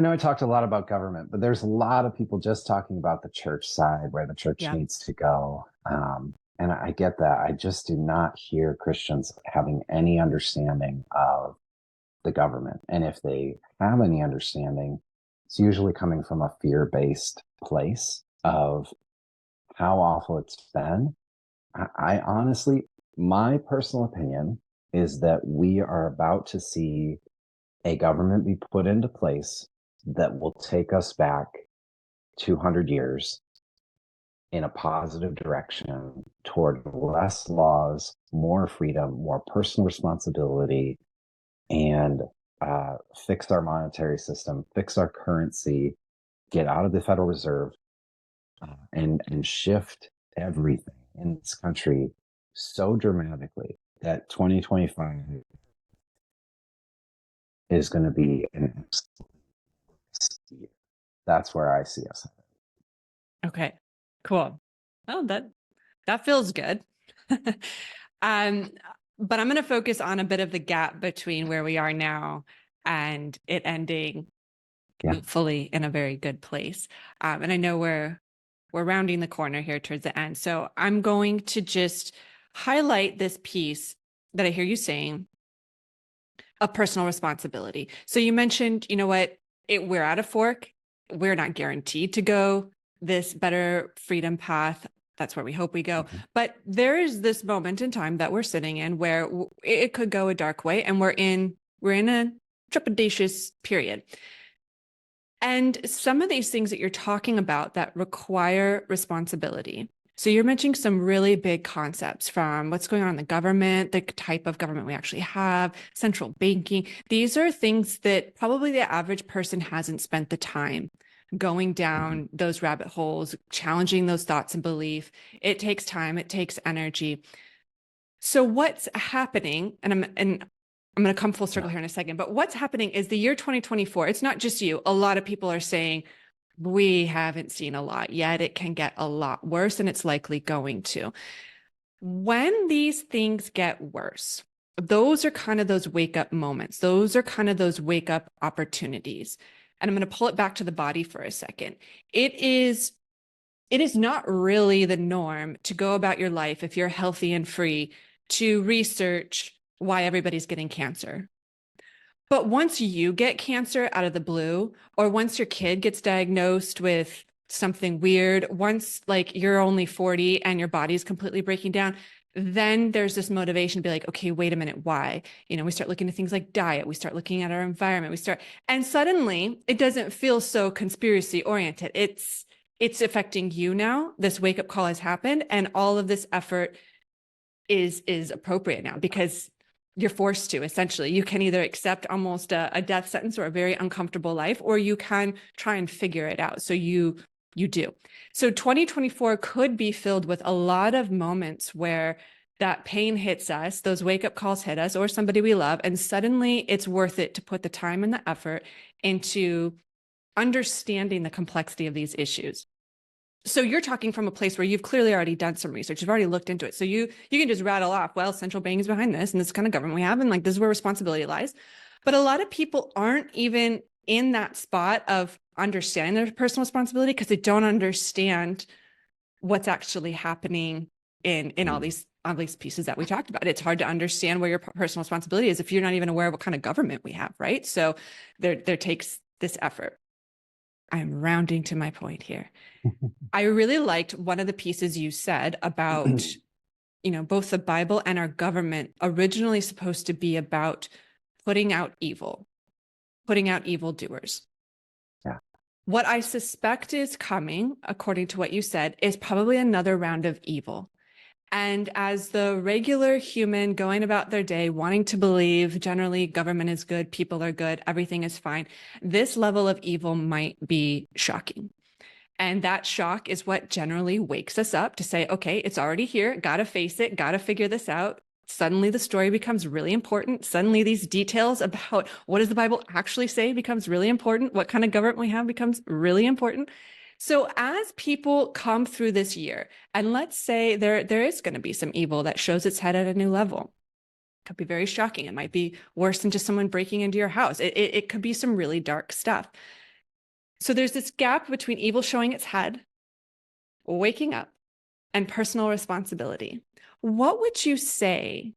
know I talked a lot about government, but there's a lot of people just talking about the church side, where the church needs to go. And I get that. I just do not hear Christians having any understanding of the government. And if they have any understanding, it's usually coming from a fear-based place of how awful it's been. I honestly, my personal opinion is that we are about to see a government be put into place that will take us back 200 years in a positive direction toward less laws, more freedom, more personal responsibility, and fix our monetary system, fix our currency, get out of the Federal Reserve, and shift everything in this country so dramatically that 2025 is going to be an absolute year. that's where I see us. Okay, cool. Oh, that feels good. Um, but I'm going to focus on a bit of the gap between where we are now and it ending Yeah. hopefully in a very good place. And I know we're rounding the corner here towards the end. So I'm going to just highlight this piece that I hear you saying of personal responsibility. So you mentioned, you know what, we're at a fork. We're not guaranteed to go this better freedom path. That's where we hope we go. But there is this moment in time that we're sitting in where it could go a dark way, and we're in a trepidatious period. And some of these things that you're talking about that require responsibility. So you're mentioning some really big concepts, from what's going on in the government, the type of government we actually have, central banking. These are things that probably the average person hasn't spent the time going down those rabbit holes, challenging those thoughts and belief. It takes time, it takes energy. So what's happening, and I'm going to come full circle here in a second, but what's happening is the year 2024, it's not just you. A lot of people are saying, we haven't seen a lot yet. It can get a lot worse, and it's likely going to. When these things get worse, those are kind of those wake up moments. Those are kind of those wake up opportunities. And I'm going to pull it back to the body for a second. It is not really the norm to go about your life, if you're healthy and free, to research why everybody's getting cancer. But once you get cancer out of the blue, or once your kid gets diagnosed with something weird, once like you're only 40 and your body's completely breaking down, then there's this motivation to be like, okay, wait a minute, why? We start looking at things like diet, we start looking at our environment, and suddenly it doesn't feel so conspiracy oriented. It's affecting you now. This wake up call has happened, and all of this effort is appropriate now, because you're forced to. Essentially, you can either accept almost a death sentence or a very uncomfortable life, or you can try and figure it out. So you do. So 2024 could be filled with a lot of moments where that pain hits us, those wake up calls hit us, or somebody we love, and suddenly it's worth it to put the time and the effort into understanding the complexity of these issues. So you're talking from a place where you've clearly already done some research. You've already looked into it. So you can just rattle off, well, central banking is behind this, and this kind of government we have, and like this is where responsibility lies. But a lot of people aren't even in that spot of understanding their personal responsibility, because they don't understand what's actually happening in all these pieces that we talked about. It's hard to understand where your personal responsibility is if you're not even aware of what kind of government we have, right? So there takes this effort. I'm rounding to my point here. I really liked one of the pieces you said about, both the Bible and our government originally supposed to be about putting out evildoers. Yeah. What I suspect is coming, according to what you said, is probably another round of evil. And as the regular human going about their day, wanting to believe generally government is good, people are good, everything is fine, this level of evil might be shocking. And that shock is what generally wakes us up to say, okay, it's already here, got to face it, got to figure this out. Suddenly the story becomes really important. Suddenly these details about what does the Bible actually say becomes really important. What kind of government we have becomes really important. So as people come through this year, and let's say there is going to be some evil that shows its head at a new level. It could be very shocking. It might be worse than just someone breaking into your house. It could be some really dark stuff. So there's this gap between evil showing its head, waking up, and personal responsibility. What would you say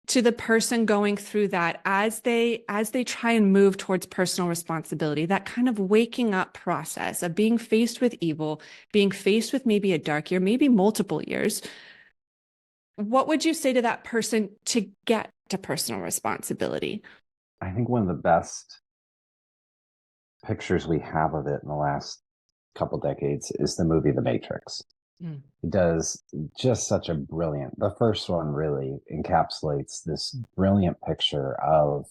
to the person going through that as they try and move towards personal responsibility, that kind of waking up process of being faced with evil, being faced with maybe a dark year, maybe multiple years? What would you say to that person to get to personal responsibility? I think one of the best pictures we have of it in the last couple decades is the movie The Matrix. It does just such a brilliant, the first one really encapsulates this brilliant picture of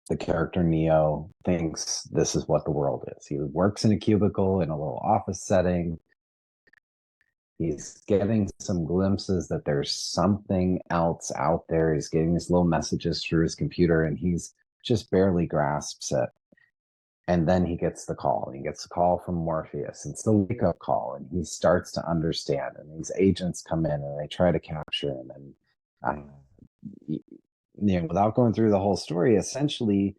the character Neo thinks this is what the world is. He works in a cubicle in a little office setting. He's getting some glimpses that there's something else out there. He's getting these little messages through his computer, and he's just barely grasps it. And then he gets the call. He gets the call from Morpheus. It's the wake-up call, and he starts to understand. And these agents come in and they try to capture him. And without going through the whole story, essentially,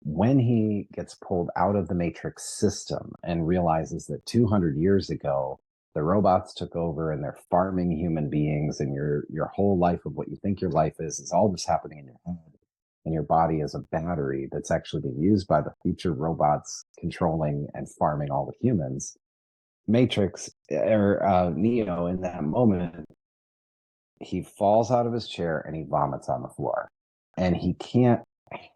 when he gets pulled out of the Matrix system and realizes that 200 years ago, the robots took over and they're farming human beings, and your whole life of what you think your life is all just happening in your head. And your body is a battery that's actually being used by the future robots controlling and farming all the humans. Matrix, or Neo, in that moment, he falls out of his chair and he vomits on the floor. And he can't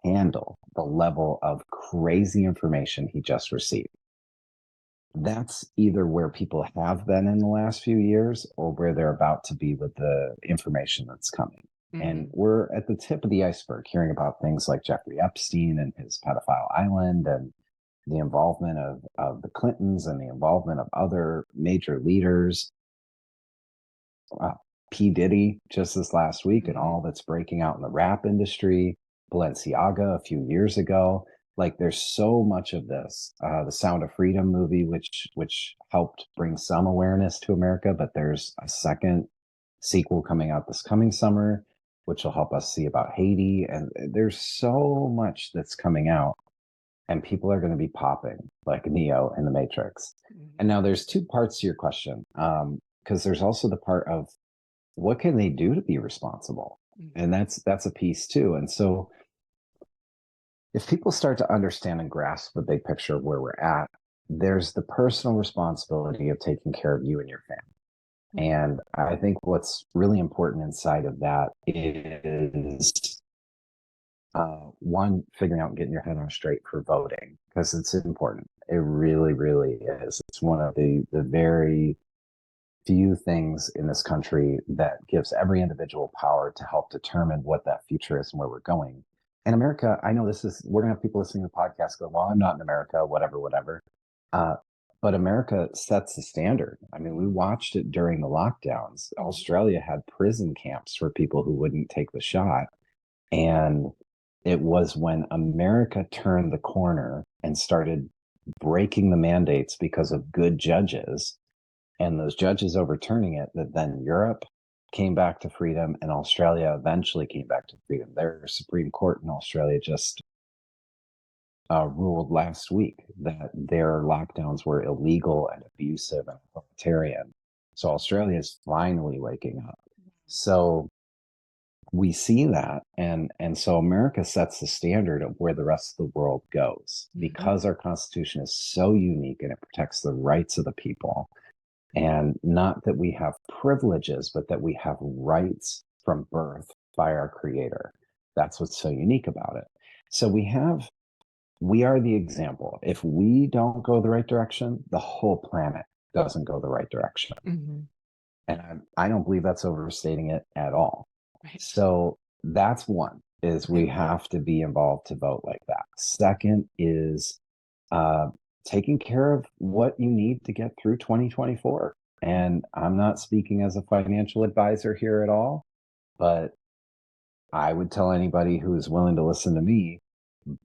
handle the level of crazy information he just received. That's either where people have been in the last few years or where they're about to be with the information that's coming. And we're at the tip of the iceberg hearing about things like Jeffrey Epstein and his pedophile island, and the involvement of the Clintons and the involvement of other major leaders. P. Diddy just this last week and all that's breaking out in the rap industry, Balenciaga a few years ago. Like, there's so much of this. The Sound of Freedom movie, which helped bring some awareness to America, but there's a second sequel coming out this coming summer, which will help us see about Haiti. And there's so much that's coming out, and people are going to be popping like Neo in the Matrix. And now there's two parts to your question, because there's also the part of what can they do to be responsible? And that's a piece too. And so if people start to understand and grasp the big picture of where we're at, there's the personal responsibility of taking care of you and your family. And I think what's really important inside of that is one, figuring out and getting your head on straight for voting, because it's important. It really, really is. It's one of the very few things in this country that gives every individual power to help determine what that future is and where we're going. And America, I know we're going to have people listening to the podcast go, well, I'm not in America, whatever. But America sets the standard. I mean, we watched it during the lockdowns. Australia had prison camps for people who wouldn't take the shot. And it was when America turned the corner and started breaking the mandates because of good judges, and those judges overturning it, that then Europe came back to freedom and Australia eventually came back to freedom. Their Supreme Court in Australia just ruled last week that their lockdowns were illegal and abusive and authoritarian. So Australia is finally waking up. So we see that, and so America sets the standard of where the rest of the world goes, because our Constitution is so unique and it protects the rights of the people. And not that we have privileges, but that we have rights from birth by our Creator. That's what's so unique about it. So we are the example. If we don't go the right direction, the whole planet doesn't go the right direction. And I don't believe that's overstating it at all. Right. So that's one, is we have to be involved to vote like that. Second is taking care of what you need to get through 2024. And I'm not speaking as a financial advisor here at all, but I would tell anybody who is willing to listen to me,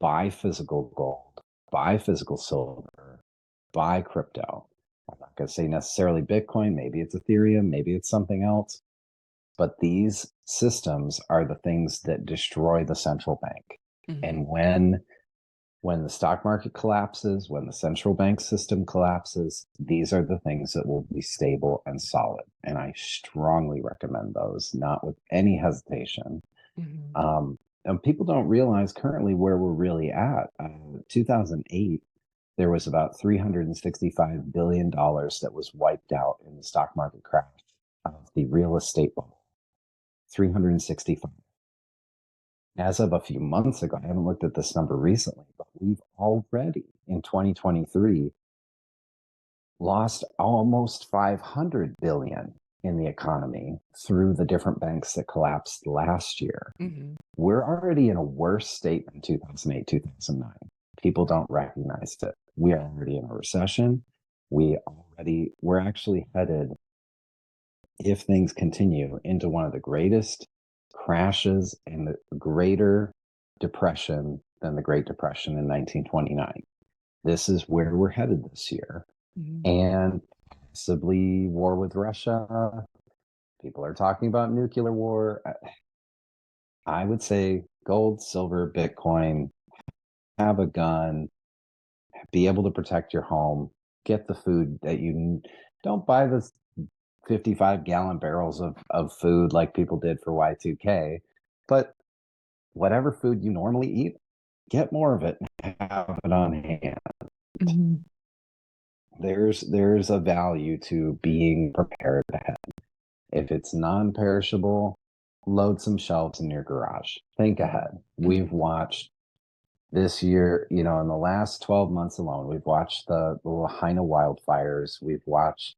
buy physical gold, buy physical silver, buy crypto. I'm not going to say necessarily Bitcoin. Maybe it's Ethereum, maybe it's something else. But these systems are the things that destroy the central bank. And when the stock market collapses, when the central bank system collapses, these are the things that will be stable and solid. And I strongly recommend those, not with any hesitation. And people don't realize currently where we're really at. 2008, there was about $365 billion that was wiped out in the stock market crash of the real estate bubble. 365. As of a few months ago, I haven't looked at this number recently, but we've already in 2023 lost almost 500 billion in the economy through the different banks that collapsed last year. We're already in a worse state than 2008, 2009. People don't recognize it. We are already in a recession. We're actually headed, if things continue, into one of the greatest crashes and the greater depression than the Great Depression in 1929. This is where we're headed this year. Mhm. And possibly war with Russia. People are talking about nuclear war. I would say gold, silver, Bitcoin, have a gun, be able to protect your home, get the food that you need. Don't buy the 55-gallon barrels of food like people did for Y2K, but whatever food you normally eat, get more of it and have it on hand. Mhm. There's a value to being prepared ahead. If it's non-perishable, load some shelves in your garage. Think ahead. We've watched this year, in the last 12 months alone, we've watched the Lahaina wildfires. We've watched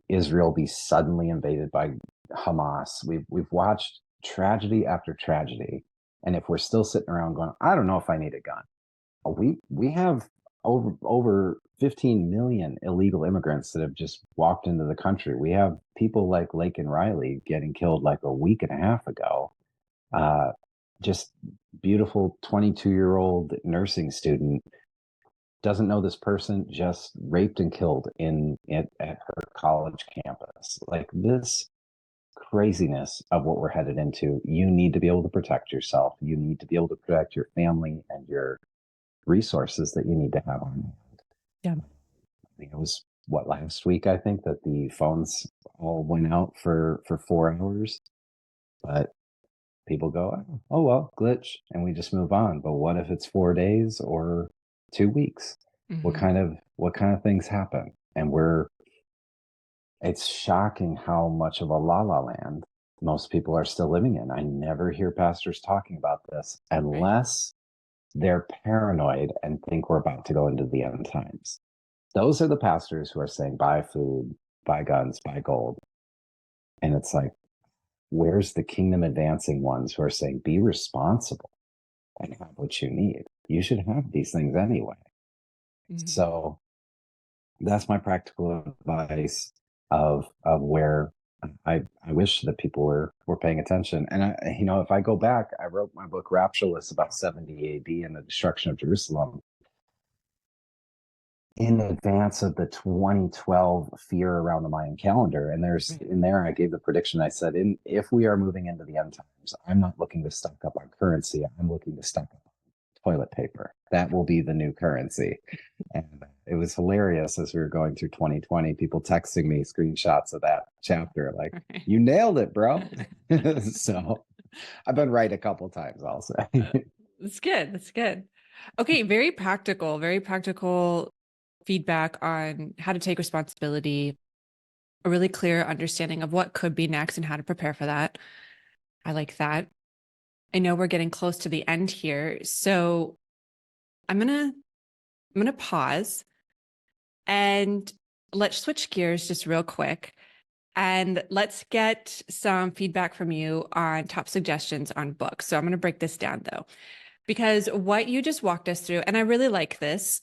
Israel be suddenly invaded by Hamas. We've watched tragedy after tragedy. And if we're still sitting around going, I don't know if I need a gun. We have over 15 million illegal immigrants that have just walked into the country. We have people like Lake and Riley getting killed like a week and a half ago. Just beautiful 22-year-old nursing student doesn't know this person, just raped and killed at her college campus. Like this craziness of what we're headed into, you need to be able to protect yourself. You need to be able to protect your family and your resources that you need to have on hand. Yeah. I think it was last week, I think, that the phones all went out for 4 hours. But people go, oh well, glitch, and we just move on. But what if it's 4 days or 2 weeks? What Mhm. kind of things happen? And it's shocking how much of a la land most people are still living in. I never hear pastors talking about this Right. unless they're paranoid and think we're about to go into the end times. Those are the pastors who are saying buy food, buy guns, buy gold. And it's like, where's the kingdom advancing ones who are saying be responsible and have what you need? You should have these things anyway. Mhm. So that's my practical advice of where I wish that people were paying attention. And if I go back, I wrote my book Raptureless about 70 AD and the destruction of Jerusalem in advance of the 2012 fear around the Mayan calendar. And Right. in there, I gave the prediction. I said, if we are moving into the end times, I'm not looking to stock up on currency. I'm looking to stock up on toilet paper. That will be the new currency. And it was hilarious as we were going through 2020, people texting me screenshots of that chapter, like, Right. you nailed it, bro. So I've been right a couple times, I'll say. That's good. That's good. Okay, very practical feedback on how to take responsibility, a really clear understanding of what could be next and how to prepare for that. I like that. I know we're getting close to the end here, so I'm gonna pause and let's switch gears just real quick. And let's get some feedback from you on top suggestions on books. So I'm going to break this down though, because what you just walked us through, and I really like this,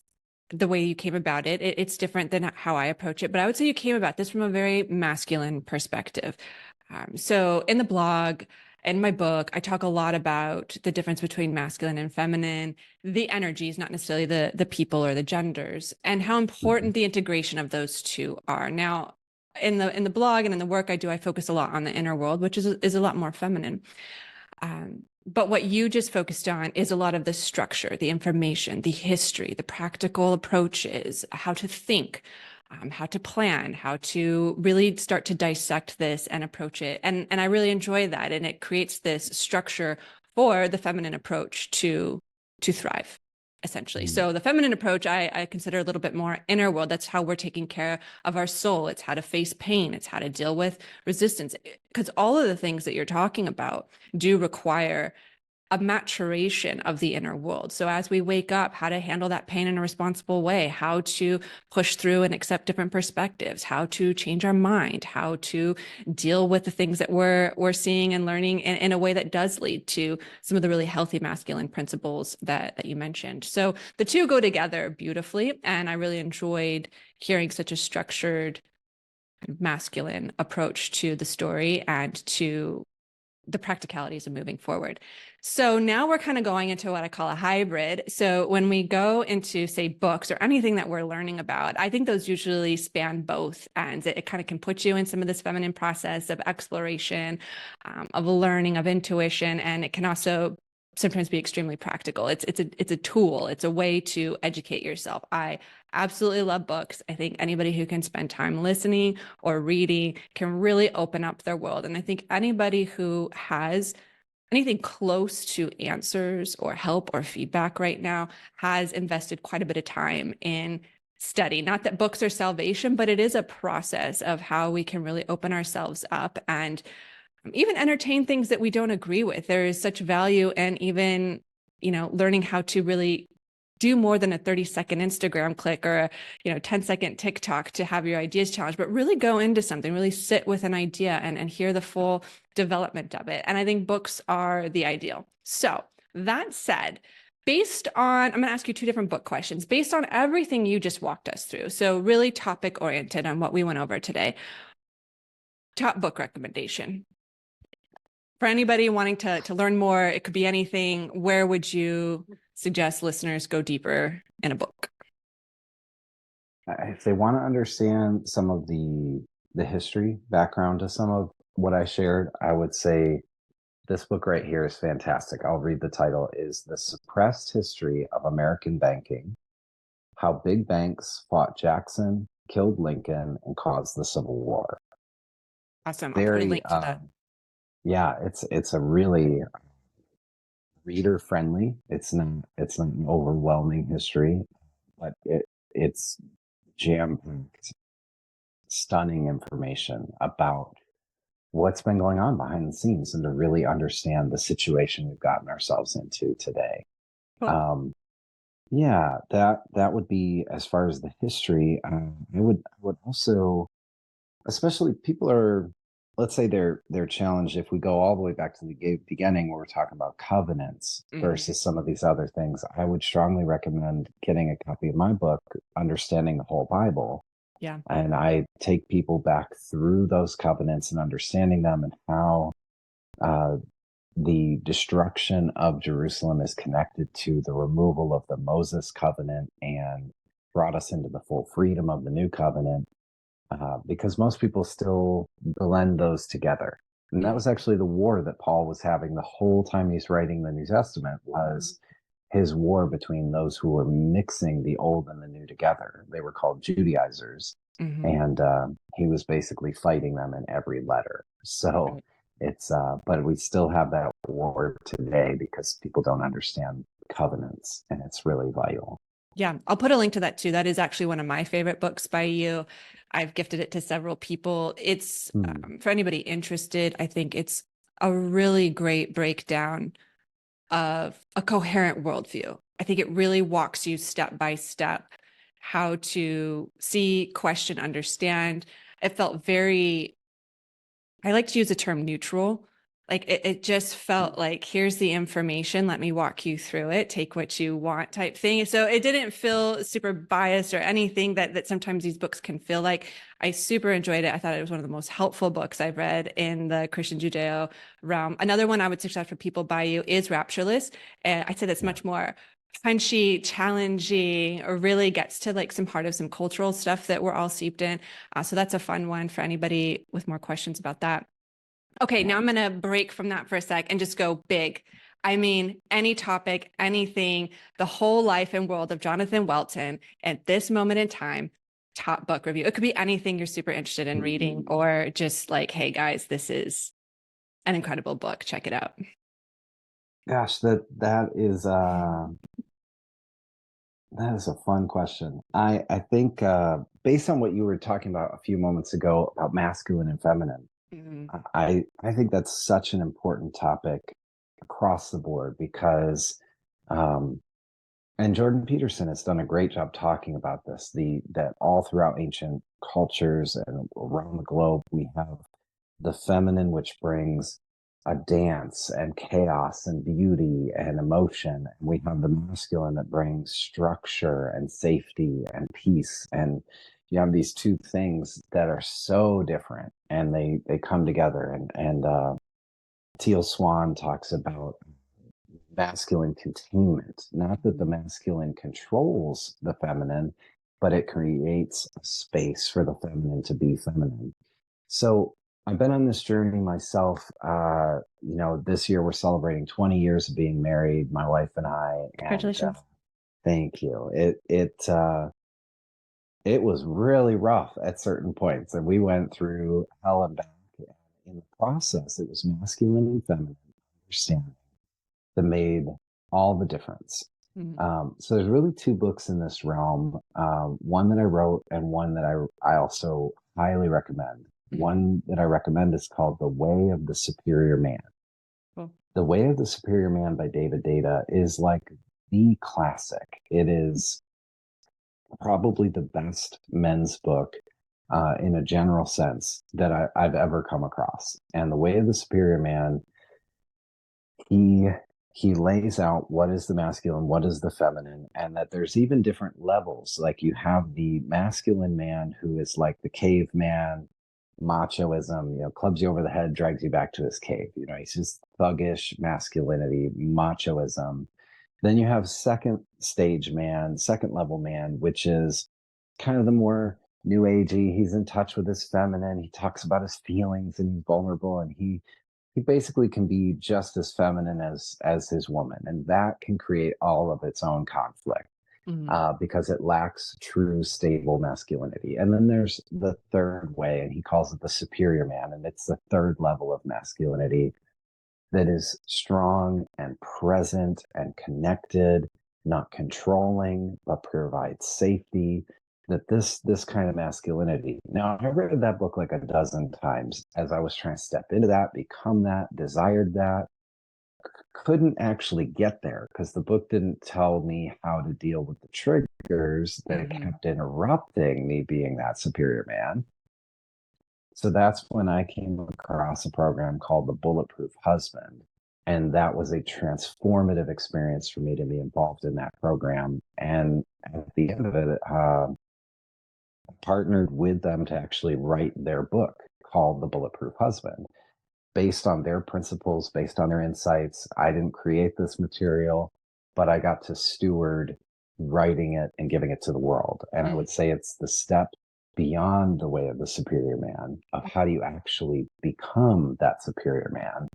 the way you came about it. It's different than how I approach it, but I would say you came about this from a very masculine perspective. So in the blog, in my book, I talk a lot about the difference between masculine and feminine, the energies, not necessarily the people or the genders, and how important the integration of those two are. Now, in the blog and in the work I do, I focus a lot on the inner world, which is a lot more feminine. But what you just focused on is a lot of the structure, the information, the history, the practical approaches, how to think, how to plan, how to really start to dissect this and approach it. And I really enjoy that. And it creates this structure for the feminine approach to thrive, essentially. Mhm. So the feminine approach, I consider a little bit more inner world. That's how we're taking care of our soul. It's how to face pain. It's how to deal with resistance. Because all of the things that you're talking about do require a maturation of the inner world. So as we wake up, how to handle that pain in a responsible way, how to push through and accept different perspectives, how to change our mind, how to deal with the things that we're seeing and learning in a way that does lead to some of the really healthy masculine principles that you mentioned. So the two go together beautifully. And I really enjoyed hearing such a structured masculine approach to the story and to the practicalities of moving forward. So now we're kind of going into what I call a hybrid. So when we go into, say, books or anything that we're learning about, I think those usually span both ends. It kind of can put you in some of this feminine process of exploration, of learning, of intuition, and it can also sometimes be extremely practical. It's a tool. It's a way to educate yourself. I absolutely love books. I think anybody who can spend time listening or reading can really open up their world. And I think anybody who has anything close to answers or help or feedback right now has invested quite a bit of time in study. Not that books are salvation, but it is a process of how we can really open ourselves up and even entertain things that we don't agree with. There is such value in even, learning how to really do more than a 30-second Instagram click or a 10-second TikTok to have your ideas challenged, but really go into something, really sit with an idea and hear the full development of it. And I think books are the ideal. So that said, I'm going to ask you two different book questions based on everything you just walked us through. So really topic oriented on what we went over today. Top book recommendation. For anybody wanting to learn more, it could be anything. Where would you suggest listeners go deeper in a book? If they want to understand some of the history background to some of what I shared, I would say this book right here is fantastic. I'll read the title is The Suppressed History of American Banking: How Big Banks Fought Jackson, Killed Lincoln, and Caused the Civil War. Awesome. I'll put a link to that. Yeah, it's a really reader friendly. It's not an overwhelming history, but it's jam-packed, stunning information about what's been going on behind the scenes and to really understand the situation we've gotten ourselves into today. Cool. Yeah, that would be as far as the history. I would also, especially people are, let's say they're challenged. If we go all the way back to the beginning, where we're talking about covenants versus some of these other things, I would strongly recommend getting a copy of my book, Understanding the Whole Bible. Yeah. And I take people back through those covenants and understanding them and how the destruction of Jerusalem is connected to the removal of the Moses covenant and brought us into the full freedom of the new covenant. Because most people still blend those together. And that was actually the war that Paul was having the whole time he's writing the New Testament, was his war between those who were mixing the old and the new together. They were called Judaizers. And he was basically fighting them in every letter. So it's, but we still have that war today because people don't understand covenants, and it's really vital. Yeah, I'll put a link to that too. That is actually one of my favorite books by you. I've gifted it to several people. It's for anybody interested, I think it's a really great breakdown of a coherent worldview. I think it really walks you step by step how to see, question, understand. It felt very, I like to use the term neutral. Like it just felt like, here's the information, let me walk you through it, take what you want type thing. So it didn't feel super biased or anything that sometimes these books can feel like. I super enjoyed it. I thought it was one of the most helpful books I've read in the Christian-Judeo realm. Another one I would suggest for people by you is Raptureless. And I'd say that's much more punchy, challenging, or really gets to like some heart of some cultural stuff that we're all steeped in. So that's a fun one for anybody with more questions about that. Okay, now I'm going to break from that for a sec and just go big. I mean, any topic, anything, the whole life and world of Jonathan Welton at this moment in time, top book review. It could be anything you're super interested in reading, or just like, hey guys, this is an incredible book. Check it out. Gosh, that is a fun question. I think based on what you were talking about a few moments ago about masculine and feminine, I think that's such an important topic across the board because, and Jordan Peterson has done a great job talking about this. That all throughout ancient cultures and around the globe, we have the feminine, which brings a dance and chaos and beauty and emotion. And we have the masculine that brings structure and safety and peace. And you have these two things that are so different, and they come together. And Teal Swan talks about masculine containment, not that the masculine controls the feminine, but it creates a space for the feminine to be feminine. So I've been on this journey myself. This year we're celebrating 20 years of being married, my wife and I. And Congratulations. thank you. It was really rough at certain points, and we went through hell and back. In the process, it was masculine and feminine understanding that made all the difference. So there's really two books in this realm, one that I wrote and one that I also highly recommend. One that I recommend is called The Way of the Superior Man. Cool. The Way of the Superior Man by David Data is like the classic. It is probably the best men's book in a general sense that I've ever come across. And The Way of the Superior Man, he lays out what is the masculine, what is the feminine, and that there's even different levels. Like you have the masculine man who is like the caveman, machoism, clubs you over the head, drags you back to his cave. He's just thuggish masculinity, machoism. Then you have second stage man, second level man, which is kind of the more new agey. He's in touch with his feminine. He talks about his feelings and he's vulnerable, and he basically can be just as feminine as his woman, and that can create all of its own conflict because it lacks true stable masculinity. And then there's the third way, and he calls it the superior man, and it's the third level of masculinity that is strong and present and connected, not controlling, but provides safety. That this kind of masculinity. Now, I read that book like a dozen times as I was trying to step into that, become that, desired that. Couldn't actually get there because the book didn't tell me how to deal with the triggers that kept interrupting me being that superior man. So that's when I came across a program called The Bulletproof Husband. And that was a transformative experience for me to be involved in that program. And at the end of it, partnered with them to actually write their book called The Bulletproof Husband, based on their principles, based on their insights. I didn't create this material, but I got to steward writing it and giving it to the world. And I would say it's the step beyond The Way of the Superior Man of how do you actually become that superior man.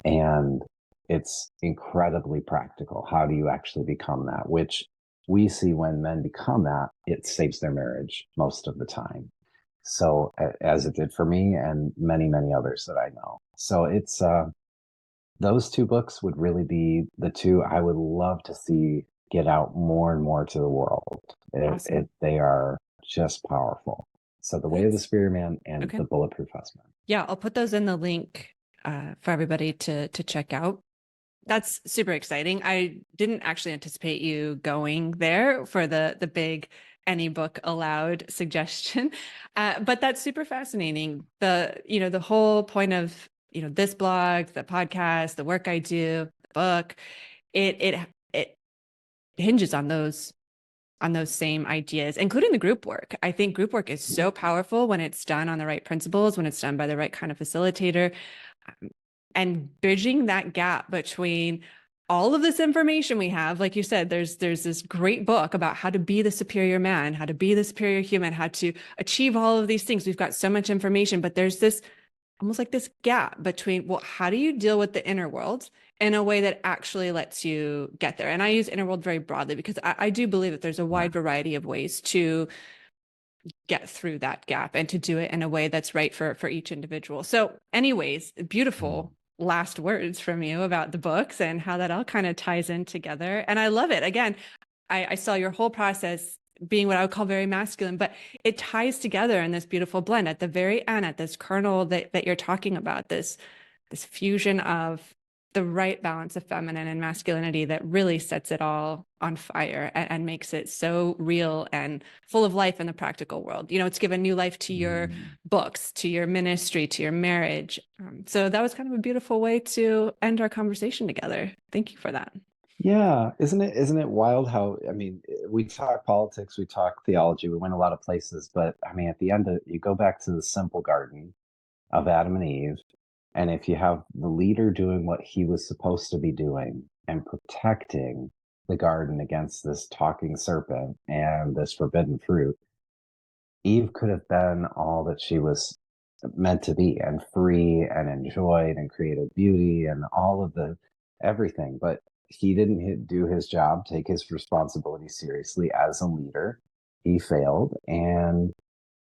And it's incredibly practical. How do you actually become that? Which we see when men become that, it saves their marriage most of the time. So as it did for me and many, many others that I know. So it's those two books would really be the two I would love to see get out more and more to the world. Awesome. They are just powerful. So The Way of the Superior Man and The Bulletproof Husband. Yeah, I'll put those in the link for everybody to check out. That's super exciting. I didn't actually anticipate you going there for the big any book allowed suggestion, but that's super fascinating. The whole point of this blog, the podcast, the work I do, the book, it hinges on those same ideas, including the group work. I think group work is so powerful when it's done on the right principles, when it's done by the right kind of facilitator. And bridging that gap between all of this information we have, like you said, there's this great book about how to be the superior man, how to be the superior human, how to achieve all of these things. We've got so much information, but there's this almost like this gap between, well, how do you deal with the inner world in a way that actually lets you get there? And I use inner world very broadly because I do believe that there's a wide variety of ways to get through that gap and to do it in a way that's right for each individual. So anyways, beautiful last words from you about the books and how that all kind of ties in together. And I love it. Again, I saw your whole process being what I would call very masculine, but it ties together in this beautiful blend at the very end, at this kernel that you're talking about, this fusion of the right balance of feminine and masculinity that really sets it all on fire and makes it so real and full of life in the practical world. It's given new life to your books, to your ministry, to your marriage. So that was kind of a beautiful way to end our conversation together. Thank you for that. Yeah, isn't it wild how, we talk politics, we talk theology, we went a lot of places, but at the end you go back to the simple garden of Adam and Eve, And if you have the leader doing what he was supposed to be doing and protecting the garden against this talking serpent and this forbidden fruit, Eve could have been all that she was meant to be, and free and enjoyed and created beauty and all of the everything. But he didn't do his job, take his responsibility seriously as a leader. He failed, and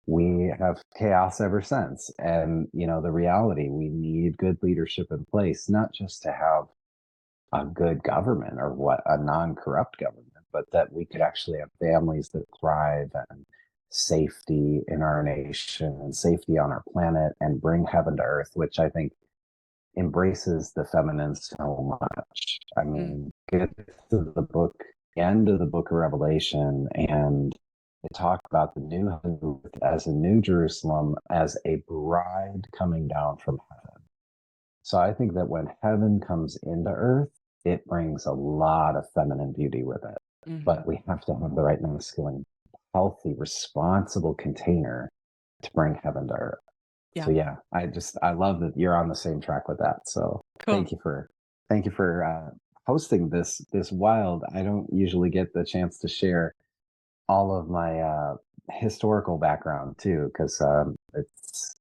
we have chaos ever since. And, the reality, we need good leadership in place, not just to have a good government or a non-corrupt government, but that we could actually have families that thrive and safety in our nation and safety on our planet and bring heaven to earth, which I think embraces the feminine so much. I mean, get to end of the book of Revelation, and they talk about the new heaven as a new Jerusalem, as a bride coming down from heaven. So I think that when heaven comes into earth, it brings a lot of feminine beauty with it. But we have to have the right masculine, healthy, responsible container to bring heaven to earth. Yeah. So yeah, I love that you're on the same track with that. So Cool. thank you for hosting this wild. I don't usually get the chance to share all of my historical background too, because it's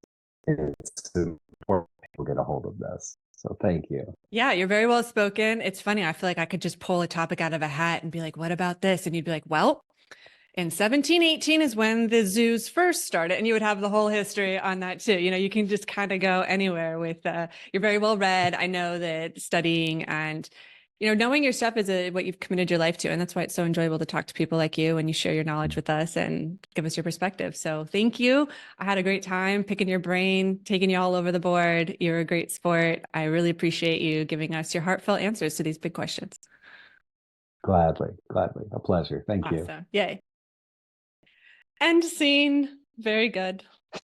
important people get a hold of this. So thank you. Yeah, you're very well spoken. It's funny. I feel like I could just pull a topic out of a hat and be like, what about this? And you'd be like, well, in 1718 is when the zoos first started. And you would have the whole history on that too. You can just kind of go anywhere with, you're very well read. I know that studying and, knowing your stuff is what you've committed your life to. And that's why it's so enjoyable to talk to people like you and you share your knowledge with us and give us your perspective. So thank you. I had a great time picking your brain, taking you all over the board. You're a great sport. I really appreciate you giving us your heartfelt answers to these big questions. Gladly. A pleasure. Thank you. Awesome. Yay. End scene. Very good.